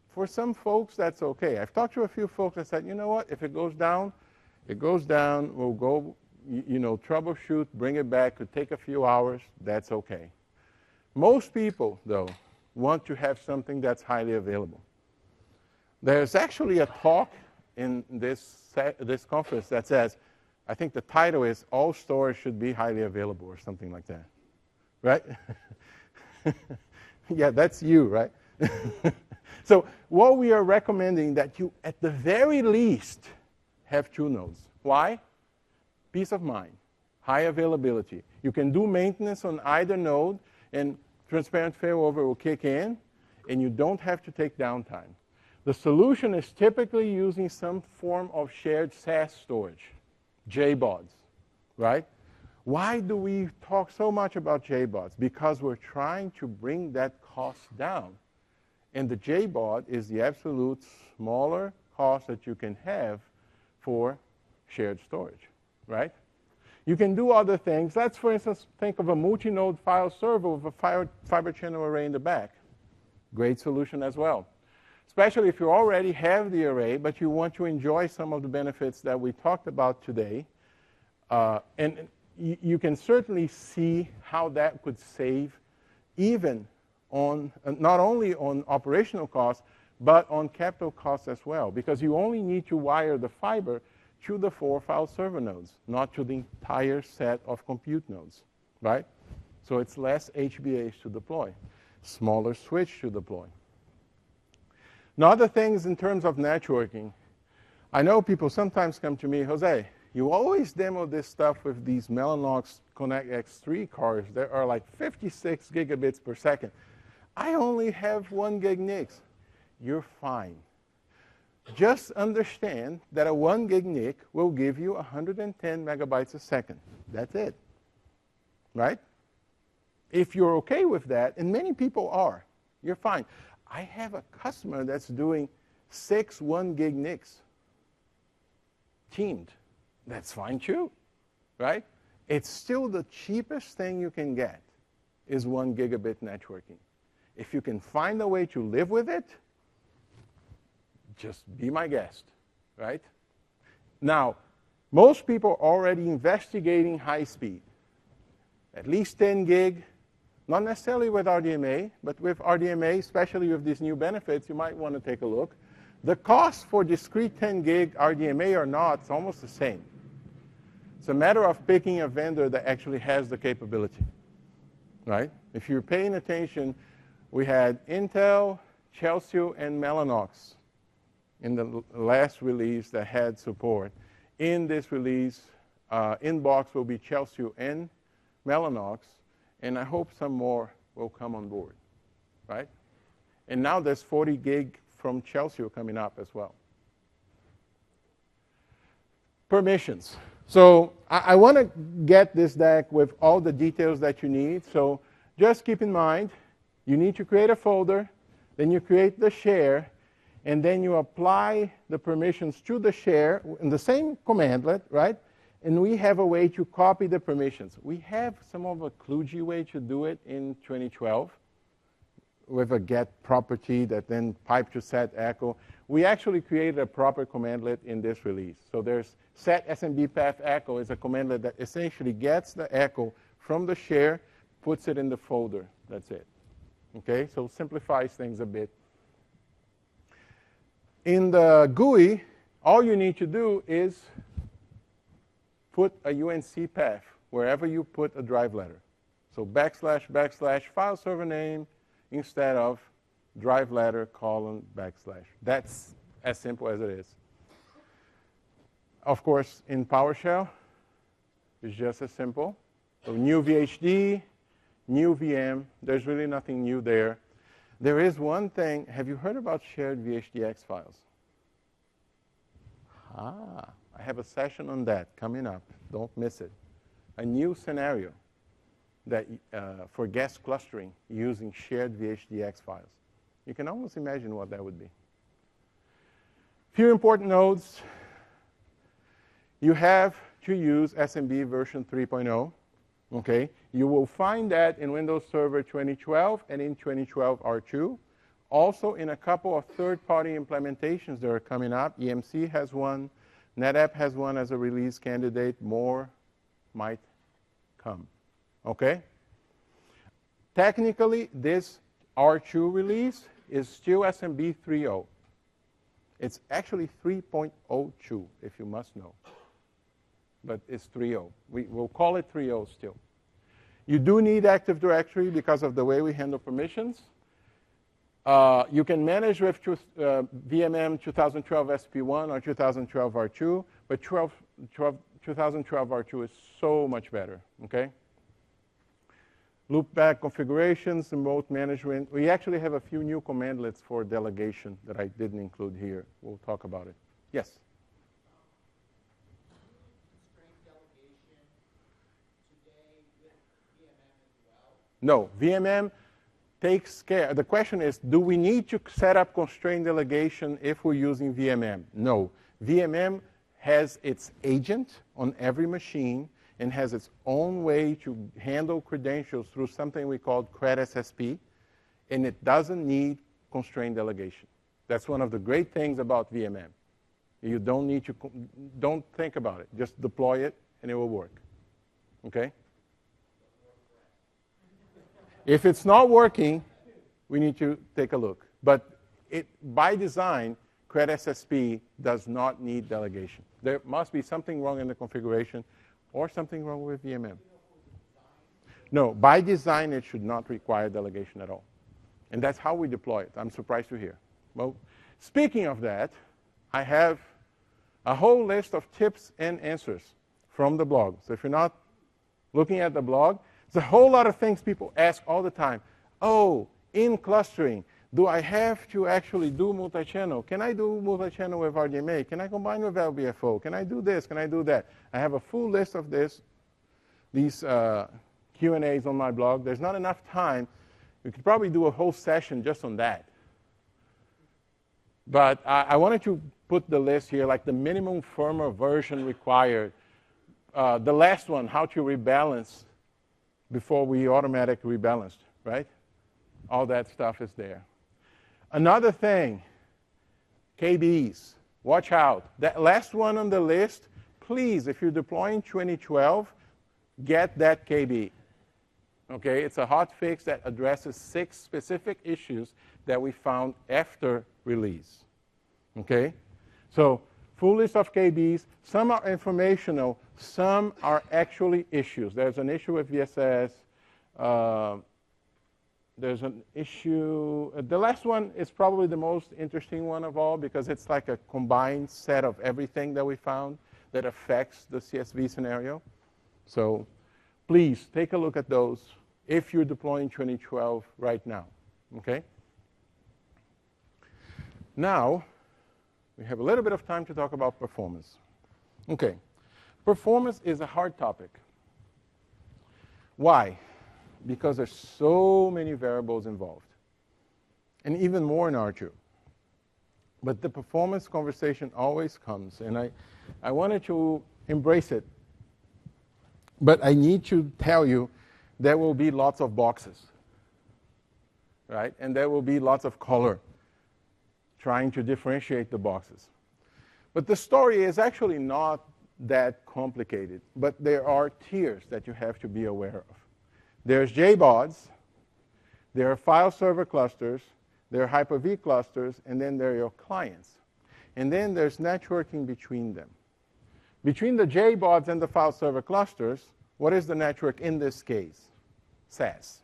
For some folks, that's okay. I've talked to a few folks that said, you know what, if it goes down, we'll go, troubleshoot, bring it back, could take a few hours, that's okay. Most people, though, want to have something that's highly available. There's actually a talk in this conference that says, I think the title is, all storage should be highly available, or something like that, right? Yeah, that's you, right? So what we are recommending that you, at the very least, have 2 nodes. Why? Peace of mind, high availability. You can do maintenance on either node, and transparent failover will kick in, and you don't have to take downtime. The solution is typically using some form of shared SAS storage, JBODs, right? Why do we talk so much about JBODs? Because we're trying to bring that cost down. And the JBOD is the absolute smaller cost that you can have for shared storage, right? You can do other things. Let's, for instance, think of a multi-node file server with a fiber channel array in the back. Great solution as well. Especially if you already have the array, but you want to enjoy some of the benefits that we talked about today. And you can certainly see how that could save even on, not only on operational costs, but on capital costs as well, because you only need to wire the fiber to the 4 file server nodes, not to the entire set of compute nodes, right? So it's less HBAs to deploy, smaller switch to deploy. Now, other things in terms of networking, I know people sometimes come to me, Jose, You always demo this stuff with these Mellanox Connect X3 cards that are like 56 gigabits per second. I only have 1 gig NICs. You're fine. Just understand that a 1 gig NIC will give you 110 megabytes a second. That's it, right? If you're okay with that, and many people are, you're fine. I have a customer that's doing 6 1 gig NICs teamed. That's fine too, right? It's still the cheapest thing you can get is 1 gigabit networking. If you can find a way to live with it, just be my guest, right? Now, most people are already investigating high speed, at least 10 gig, not necessarily with RDMA, but with RDMA, especially with these new benefits, you might want to take a look. The cost for discrete 10 gig RDMA or not, it's almost the same. It's a matter of picking a vendor that actually has the capability, right? If you're paying attention, we had Intel, Chelsea, and Mellanox in the last release that had support. In this release, in-box will be Chelsea and Mellanox, and I hope some more will come on board, right? And now there's 40 gig from Chelsea coming up as well. Permissions. So I want to get this deck with all the details that you need. So just keep in mind, you need to create a folder, then you create the share, and then you apply the permissions to the share in the same commandlet, right? And we have a way to copy the permissions. We have some of a kludgy way to do it in 2012 with a get property that then pipe to set echo. We actually created a proper commandlet in this release. So there's set SMB path echo is a commandlet that essentially gets the echo from the share, puts it in the folder. That's it. Okay, so simplifies things a bit. In the GUI, all you need to do is put a UNC path wherever you put a drive letter. So / / file server name instead of drive letter : /. That's as simple as it is. Of course, in PowerShell, it's just as simple. So new VHD, new VM. There's really nothing new there. There is one thing. Have you heard about shared VHDX files? I have a session on that coming up. Don't miss it. A new scenario that for guest clustering using shared VHDX files. You can almost imagine what that would be. Few important notes. You have to use SMB version 3.0. Okay, you will find that in Windows Server 2012 and in 2012 R2. Also in a couple of third-party implementations that are coming up. EMC has one. NetApp has one as a release candidate. More might come. Okay? Technically, this R2 release is still SMB 3.0. It's actually 3.02, if you must know. But it's 3.0. We'll call it 3.0 still. You do need Active Directory because of the way we handle permissions. You can manage with VMM 2012 SP1 or 2012 R2, but 2012 R2 is so much better, okay? Loopback configurations, remote management. We actually have a few new commandlets for delegation that I didn't include here. We'll talk about it. Yes? No, VMM takes care. The question is, do we need to set up constrained delegation if we're using VMM? No. VMM has its agent on every machine and has its own way to handle credentials through something we call CredSSP, and it doesn't need constrained delegation. That's one of the great things about VMM. You don't need to, don't think about it. Just deploy it, and it will work. Okay? If it's not working, we need to take a look. But by design, CredSSP does not need delegation. There must be something wrong in the configuration or something wrong with VMM. No, by design, it should not require delegation at all. And that's how we deploy it. I'm surprised to hear. Well, speaking of that, I have A whole list of tips and answers from the blog. So if you're not looking at the blog, there's a whole lot of things people ask all the time. Oh, in clustering, do I have to actually do multi-channel? Can I do multi-channel with RDMA? Can I combine with LBFO? Can I do this? Can I do that? I have a full list of these Q&As on my blog. There's not enough time. We could probably do a whole session just on that. But I wanted to put the list here, like the minimum firmware version required. The last one, how to rebalance before we automatically rebalanced, right? All that stuff is there. Another thing, KBs. Watch out. That last one on the list, please, if you're deploying 2012, get that KB. Okay, it's a hot fix that addresses 6 specific issues that we found after release. Okay, so full list of KBs. Some are informational, some are actually issues. There's an issue with VSS. There's an issue. The last one is probably the most interesting one of all because it's like a combined set of everything that we found that affects the CSV scenario. So please take a look at those if you're deploying 2012 right now, okay? Now, we have a little bit of time to talk about performance. Okay, performance is a hard topic. Why? Because there's so many variables involved, and even more in R2. But the performance conversation always comes, and I wanted to embrace it. But I need to tell you there will be lots of boxes, right? And there will be lots of color trying to differentiate the boxes. But the story is actually not that complicated, but there are tiers that you have to be aware of. There's JBODs, there are file server clusters, there are Hyper-V clusters, and then there are your clients. And then there's networking between them. Between the JBODs and the file server clusters, what is the network in this case? SAS.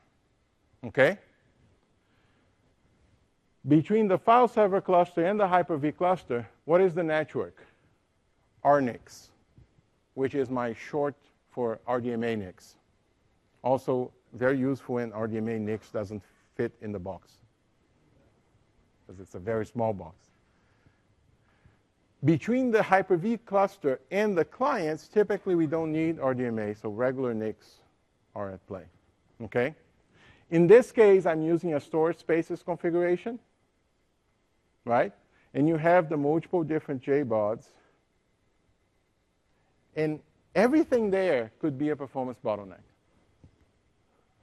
Okay? Between the file server cluster and the Hyper-V cluster, what is the network? RNICs, which is my short for RDMA NICs. Also very useful when RDMA NICs doesn't fit in the box, because it's a very small box. Between the Hyper-V cluster and the clients, typically we don't need RDMA, so regular NICs are at play. Okay? In this case, I'm using a storage spaces configuration, right? And you have the multiple different JBODs. And everything there could be a performance bottleneck,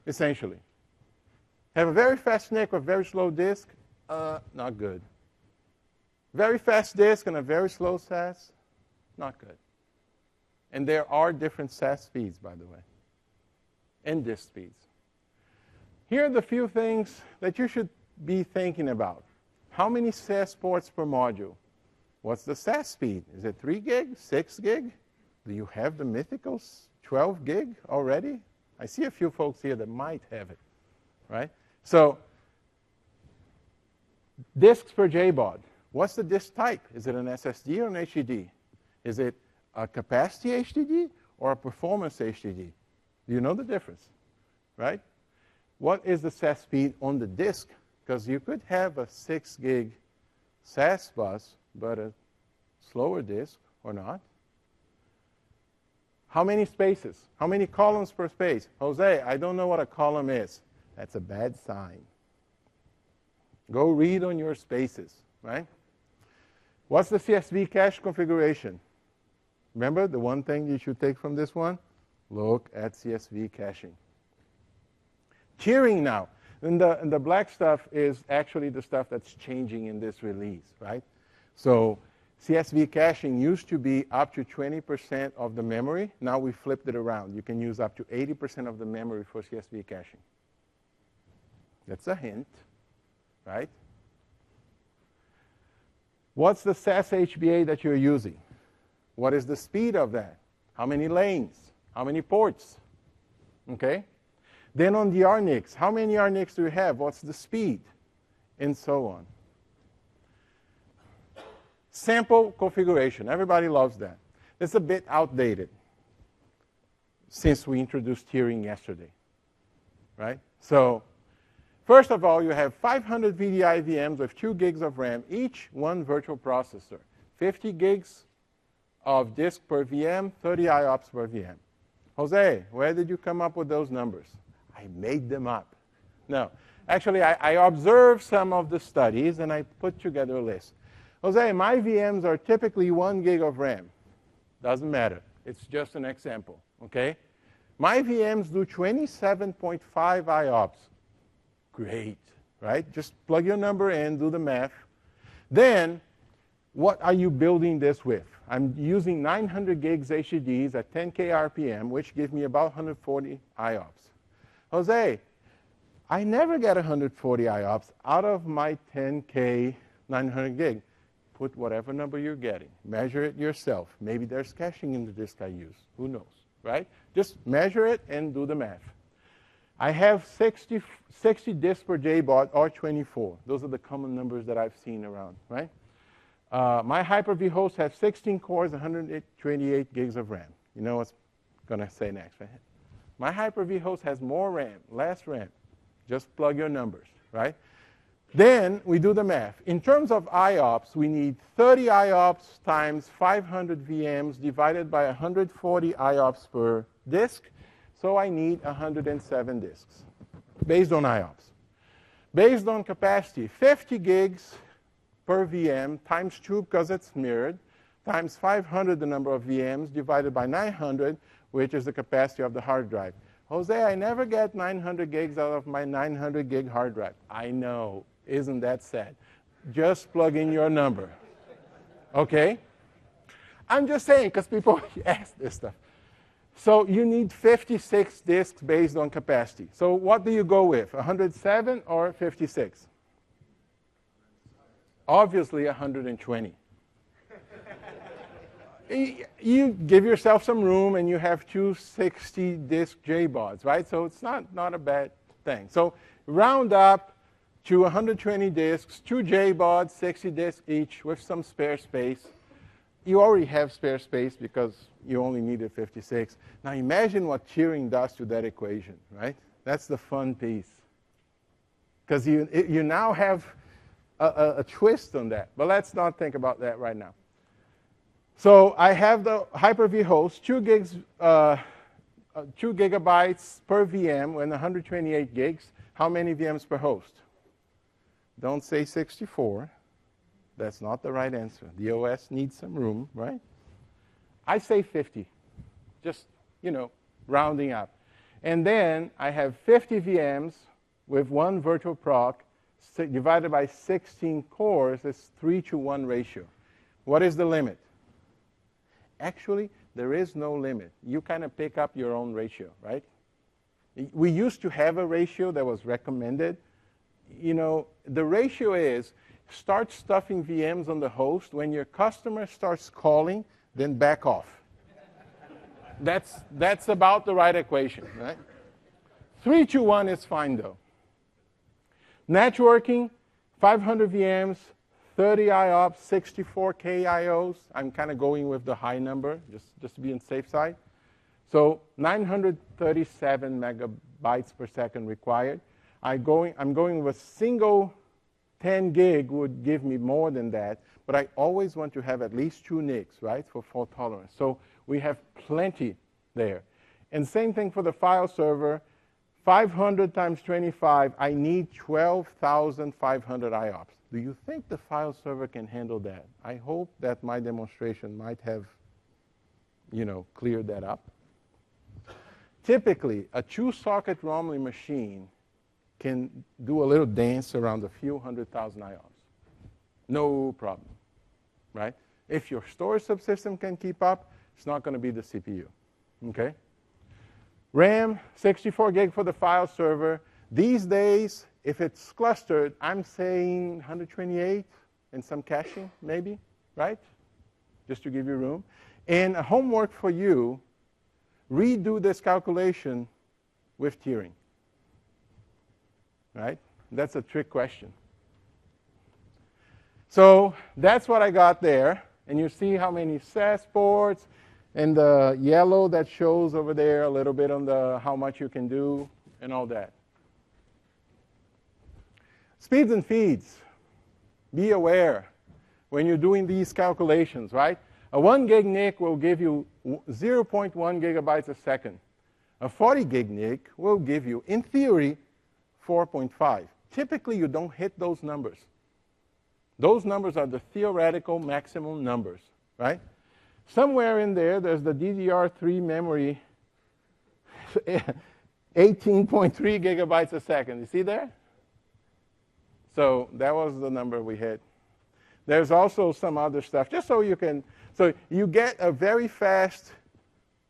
essentially. Have a very fast NIC with very slow disk, not good. Very fast disk and a very slow SAS, not good. And there are different SAS speeds, by the way, and disk speeds. Here are the few things that you should be thinking about. How many SAS ports per module? What's the SAS speed? Is it 3 gig, 6 gig? Do you have the mythical 12 gig already? I see a few folks here that might have it, right? So disks per JBOD. What's the disk type? Is it an SSD or an HDD? Is it a capacity HDD or a performance HDD? Do you know the difference, right? What is the SAS speed on the disk? Because you could have a 6 gig SAS bus, but a slower disk or not. How many spaces? How many columns per space? Jose, I don't know what a column is. That's a bad sign. Go read on your spaces, right? What's the CSV cache configuration? Remember the one thing you should take from this one? Look at CSV caching. Tiering now. And the black stuff is actually the stuff that's changing in this release, right? So CSV caching used to be up to 20% of the memory. Now we flipped it around. You can use up to 80% of the memory for CSV caching. That's a hint, right? What's the SAS HBA that you're using? What is the speed of that? How many lanes? How many ports? Okay? Then on the RNICs, how many RNICs do you have? What's the speed? And so on. Sample configuration. Everybody loves that. It's a bit outdated since we introduced tiering yesterday, right? So first of all, you have 500 VDI VMs with 2 gigs of RAM, each one virtual processor, 50 gigs of disk per VM, 30 IOPS per VM. Jose, where did you come up with those numbers? I made them up. No, actually, I observed some of the studies, and I put together a list. Jose, my VMs are typically 1 gig of RAM. Doesn't matter. It's just an example, okay? My VMs do 27.5 IOPS. Great, right? Just plug your number in, do the math. Then, what are you building this with? I'm using 900 gigs HDDs at 10K RPM, which give me about 140 IOPS. Jose, I never get 140 IOPS out of my 10K 900 gig. Put whatever number you're getting. Measure it yourself. Maybe there's caching in the disk I use. Who knows, right? Just measure it and do the math. I have 60 disks per JBOD or 24. Those are the common numbers that I've seen around, right? My Hyper-V host has 16 cores, 128 gigs of RAM. You know what's going to say next, right? My Hyper-V host has more RAM, less RAM. Just plug your numbers, right? Then we do the math. In terms of IOPS, we need 30 IOPS times 500 VMs divided by 140 IOPS per disk. So I need 107 disks based on IOPS. Based on capacity, 50 gigs per VM times 2 because it's mirrored, times 500 the number of VMs divided by 900, which is the capacity of the hard drive. Jose, I never get 900 gigs out of my 900 gig hard drive. I know. Isn't that sad? Just plug in your number. Okay? I'm just saying because people ask this stuff. So you need 56 disks based on capacity. So what do you go with, 107 or 56? Obviously 120. You give yourself some room and you have 260 disk JBODs, right? So it's not a bad thing. So round up to 120 disks, 2 JBODs, 60 disks each with some spare space. You already have spare space because you only needed 56. Now imagine what tiering does to that equation, right? That's the fun piece. Because you now have a twist on that. But let's not think about that right now. So I have the Hyper-V host, 2 gigabytes per VM and 128 gigs. How many VMs per host? Don't say 64. That's not the right answer. The OS needs some room, right? I say 50, just, rounding up. And then I have 50 VMs with 1 virtual proc divided by 16 cores. It's 3-to-1 ratio. What is the limit? Actually, there is no limit. You kind of pick up your own ratio, right? We used to have a ratio that was recommended. The ratio is start stuffing VMs on the host. When your customer starts calling, then back off. That's about the right equation, right? 3-to-1 is fine, though. Networking, 500 VMs, 30 IOPS, 64K IOs. I'm kind of going with the high number, just to be on the safe side. So 937 megabytes per second required. I'm going with single 10 gig would give me more than that, but I always want to have at least 2 NICs, right, for fault tolerance. So we have plenty there. And same thing for the file server. 500 times 25, I need 12,500 IOPS. Do you think the file server can handle that? I hope that my demonstration might have, cleared that up. Typically, a 2-socket Romley machine can do a little dance around a few 100,000 IOPS. No problem, right? If your storage subsystem can keep up, it's not going to be the CPU, okay? RAM, 64 gig for the file server. These days, if it's clustered, I'm saying 128 and some caching, maybe, right? Just to give you room. And a homework for you, redo this calculation with tiering. Right? That's a trick question. So that's what I got there. And you see how many SAS ports, and the yellow that shows over there a little bit on the how much you can do and all that. Speeds and feeds. Be aware when you're doing these calculations, right? A 1 gig NIC will give you 0.1 gigabytes a second. A 40 gig NIC will give you, in theory, 4.5. Typically, you don't hit those numbers. Those numbers are the theoretical maximum numbers, right? Somewhere in there, there's the DDR3 memory, 18.3 gigabytes a second. You see there? So that was the number we hit. There's also some other stuff, just so you can, so you get a very fast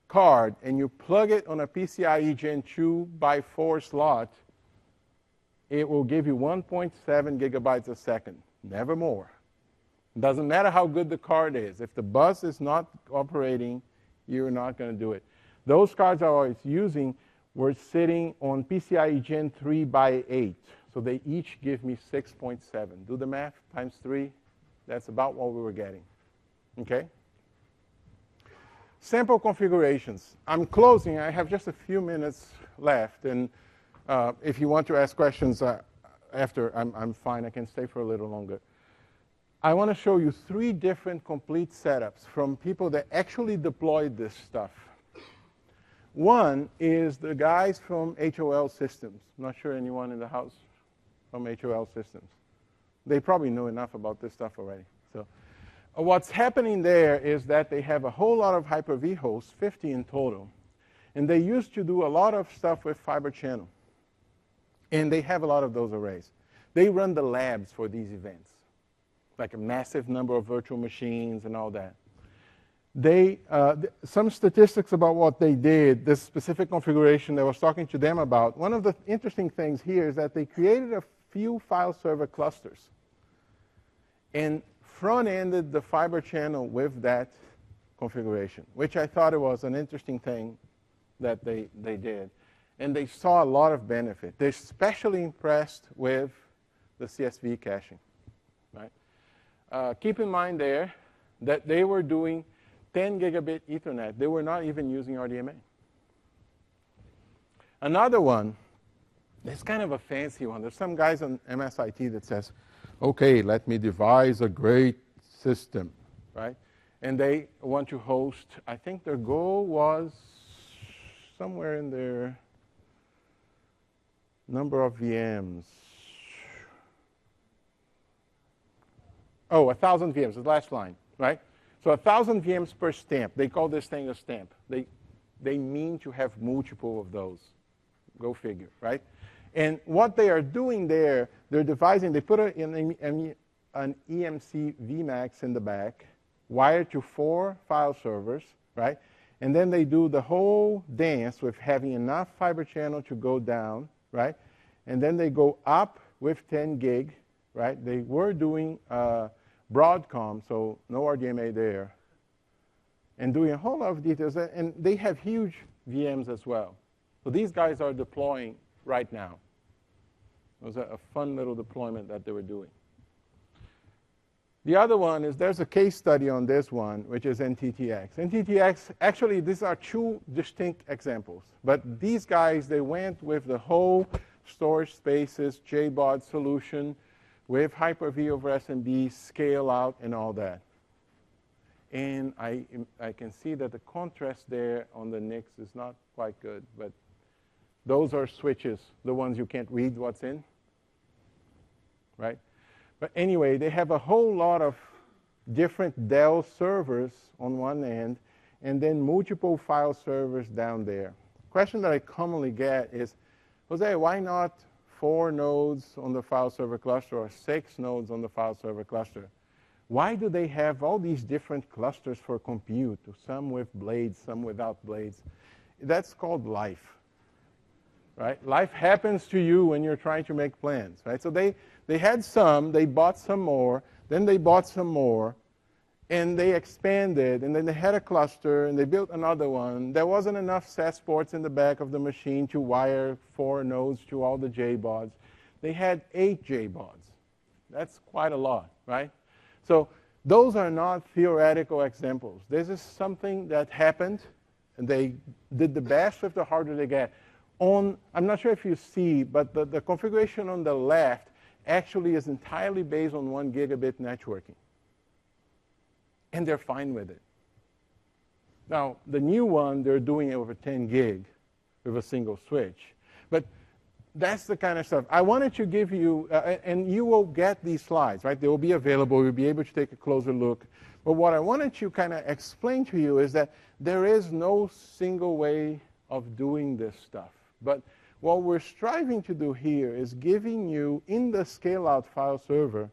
card and you plug it on a PCIe Gen 2 by 4 slot, it will give you 1.7 gigabytes a second, never more. Doesn't matter how good the card is. If the bus is not operating, you're not going to do it. Those cards I was using were sitting on PCIe Gen 3 by 8. So they each give me 6.7. Do the math, times 3. That's about what we were getting. Okay? Sample configurations. I'm closing. I have just a few minutes left. And if you want to ask questions after, I'm fine. I can stay for a little longer. I want to show you 3 different complete setups from people that actually deployed this stuff. One is the guys from HOL Systems. I'm not sure anyone in the house from HOL Systems. They probably know enough about this stuff already. So what's happening there is that they have a whole lot of Hyper-V hosts, 50 in total. And they used to do a lot of stuff with fiber channel. And they have a lot of those arrays. They run the labs for these events, like a massive number of virtual machines and all that. They, some statistics about what they did, this specific configuration that I was talking to them about. One of the interesting things here is that they created a few file server clusters and front-ended the fiber channel with that configuration, which I thought it was an interesting thing that they did. And they saw a lot of benefit. They're especially impressed with the CSV caching, right? Keep in mind there that they were doing 10 gigabit Ethernet. They were not even using RDMA. Another one, it's kind of a fancy one. There's some guys on MSIT that says, okay, let me devise a great system, right? And they want to host, I think their goal was somewhere in their number of VMs. Oh, 1,000 VMs, the last line, right? So 1,000 VMs per stamp. They call this thing a stamp. They mean to have multiple of those. Go figure, right? And what they are doing there, they're devising, they put an EMC VMAX in the back, wired to 4 file servers, right? And then they do the whole dance with having enough fiber channel to go down, right? And then they go up with 10 gig, right? They were doing Broadcom, so no RDMA there, and doing a whole lot of details. And they have huge VMs as well. So these guys are deploying right now. It was a fun little deployment that they were doing. The other one is there's a case study on this one, which is NTTX. NTTX, actually, these are 2 distinct examples. But these guys, they went with the whole storage spaces, JBOD solution, with Hyper-V over SMB, scale out, and all that. And I can see that the contrast there on the NICs is not quite good. But those are switches, the ones you can't read what's in, right? But anyway, they have a whole lot of different Dell servers on one end, and then multiple file servers down there. Question that I commonly get is, Jose, why not 4 nodes on the file server cluster or 6 nodes on the file server cluster? Why do they have all these different clusters for compute, some with blades, some without blades? That's called life, right? Life happens to you when you're trying to make plans, right? So they had some, they bought some more, then they bought some more, and they expanded, and then they had a cluster, and they built another one. There wasn't enough SAS ports in the back of the machine to wire 4 nodes to all the JBODs. They had 8 JBODs. That's quite a lot, right? So those are not theoretical examples. This is something that happened, and they did the best with the hardware they get. I'm not sure if you see, but the configuration on the left actually is entirely based on 1 gigabit networking. And they're fine with it. Now, the new one, they're doing it over 10 gig with a single switch. But that's the kind of stuff. I wanted to give you, and you will get these slides, right? They will be available. You'll be able to take a closer look. But what I wanted to kind of explain to you is that there is no single way of doing this stuff. But what we're striving to do here is giving you, in the scale-out file server,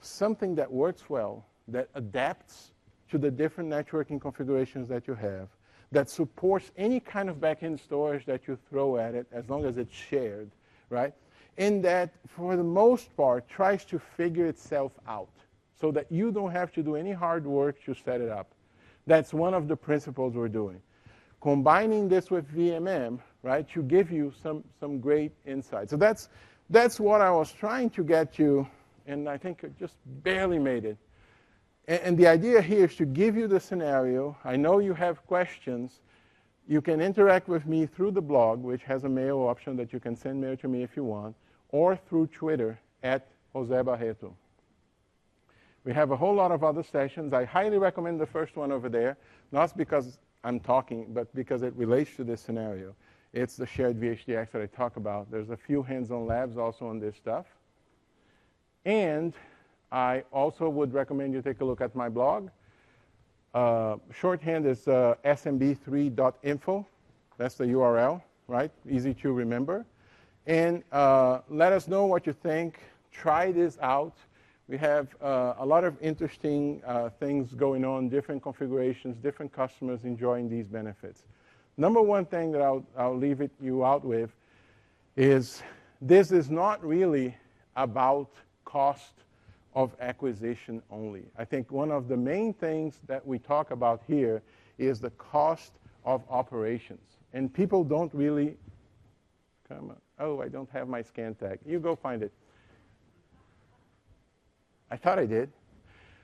something that works well, that adapts to the different networking configurations that you have, that supports any kind of backend storage that you throw at it, as long as it's shared, right? And that, for the most part, tries to figure itself out so that you don't have to do any hard work to set it up. That's one of the principles we're doing. Combining this with VMM, right, to give you some great insight. So that's what I was trying to get you, and I think I just barely made it. And the idea here is to give you the scenario. I know you have questions. You can interact with me through the blog, which has a mail option that you can send mail to me if you want, or through Twitter at Jose Barreto. We have a whole lot of other sessions. I highly recommend the first one over there, not because I'm talking, but because it relates to this scenario. It's the shared VHDX that I talk about. There's a few hands-on labs also on this stuff. And I also would recommend you take a look at my blog. Shorthand is smb3.info. That's the URL, right? Easy to remember. And let us know what you think. Try this out. We have a lot of interesting things going on, different configurations, different customers enjoying these benefits. Number one thing that I'll leave you out with is this is not really about cost of acquisition only. I think one of the main things that we talk about here is the cost of operations. And people don't really, come on, oh, I don't have my scan tag. You go find it. I thought I did.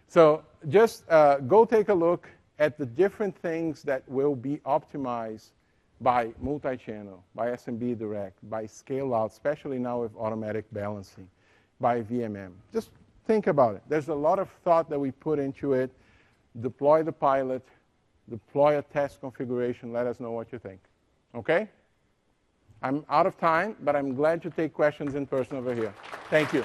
So just go take a look at the different things that will be optimized by multi-channel, by SMB direct, by scale out, especially now with automatic balancing, by VMM. Just think about it. There's a lot of thought that we put into it. Deploy the pilot, deploy a test configuration, let us know what you think. Okay? I'm out of time, but I'm glad to take questions in person over here. Thank you.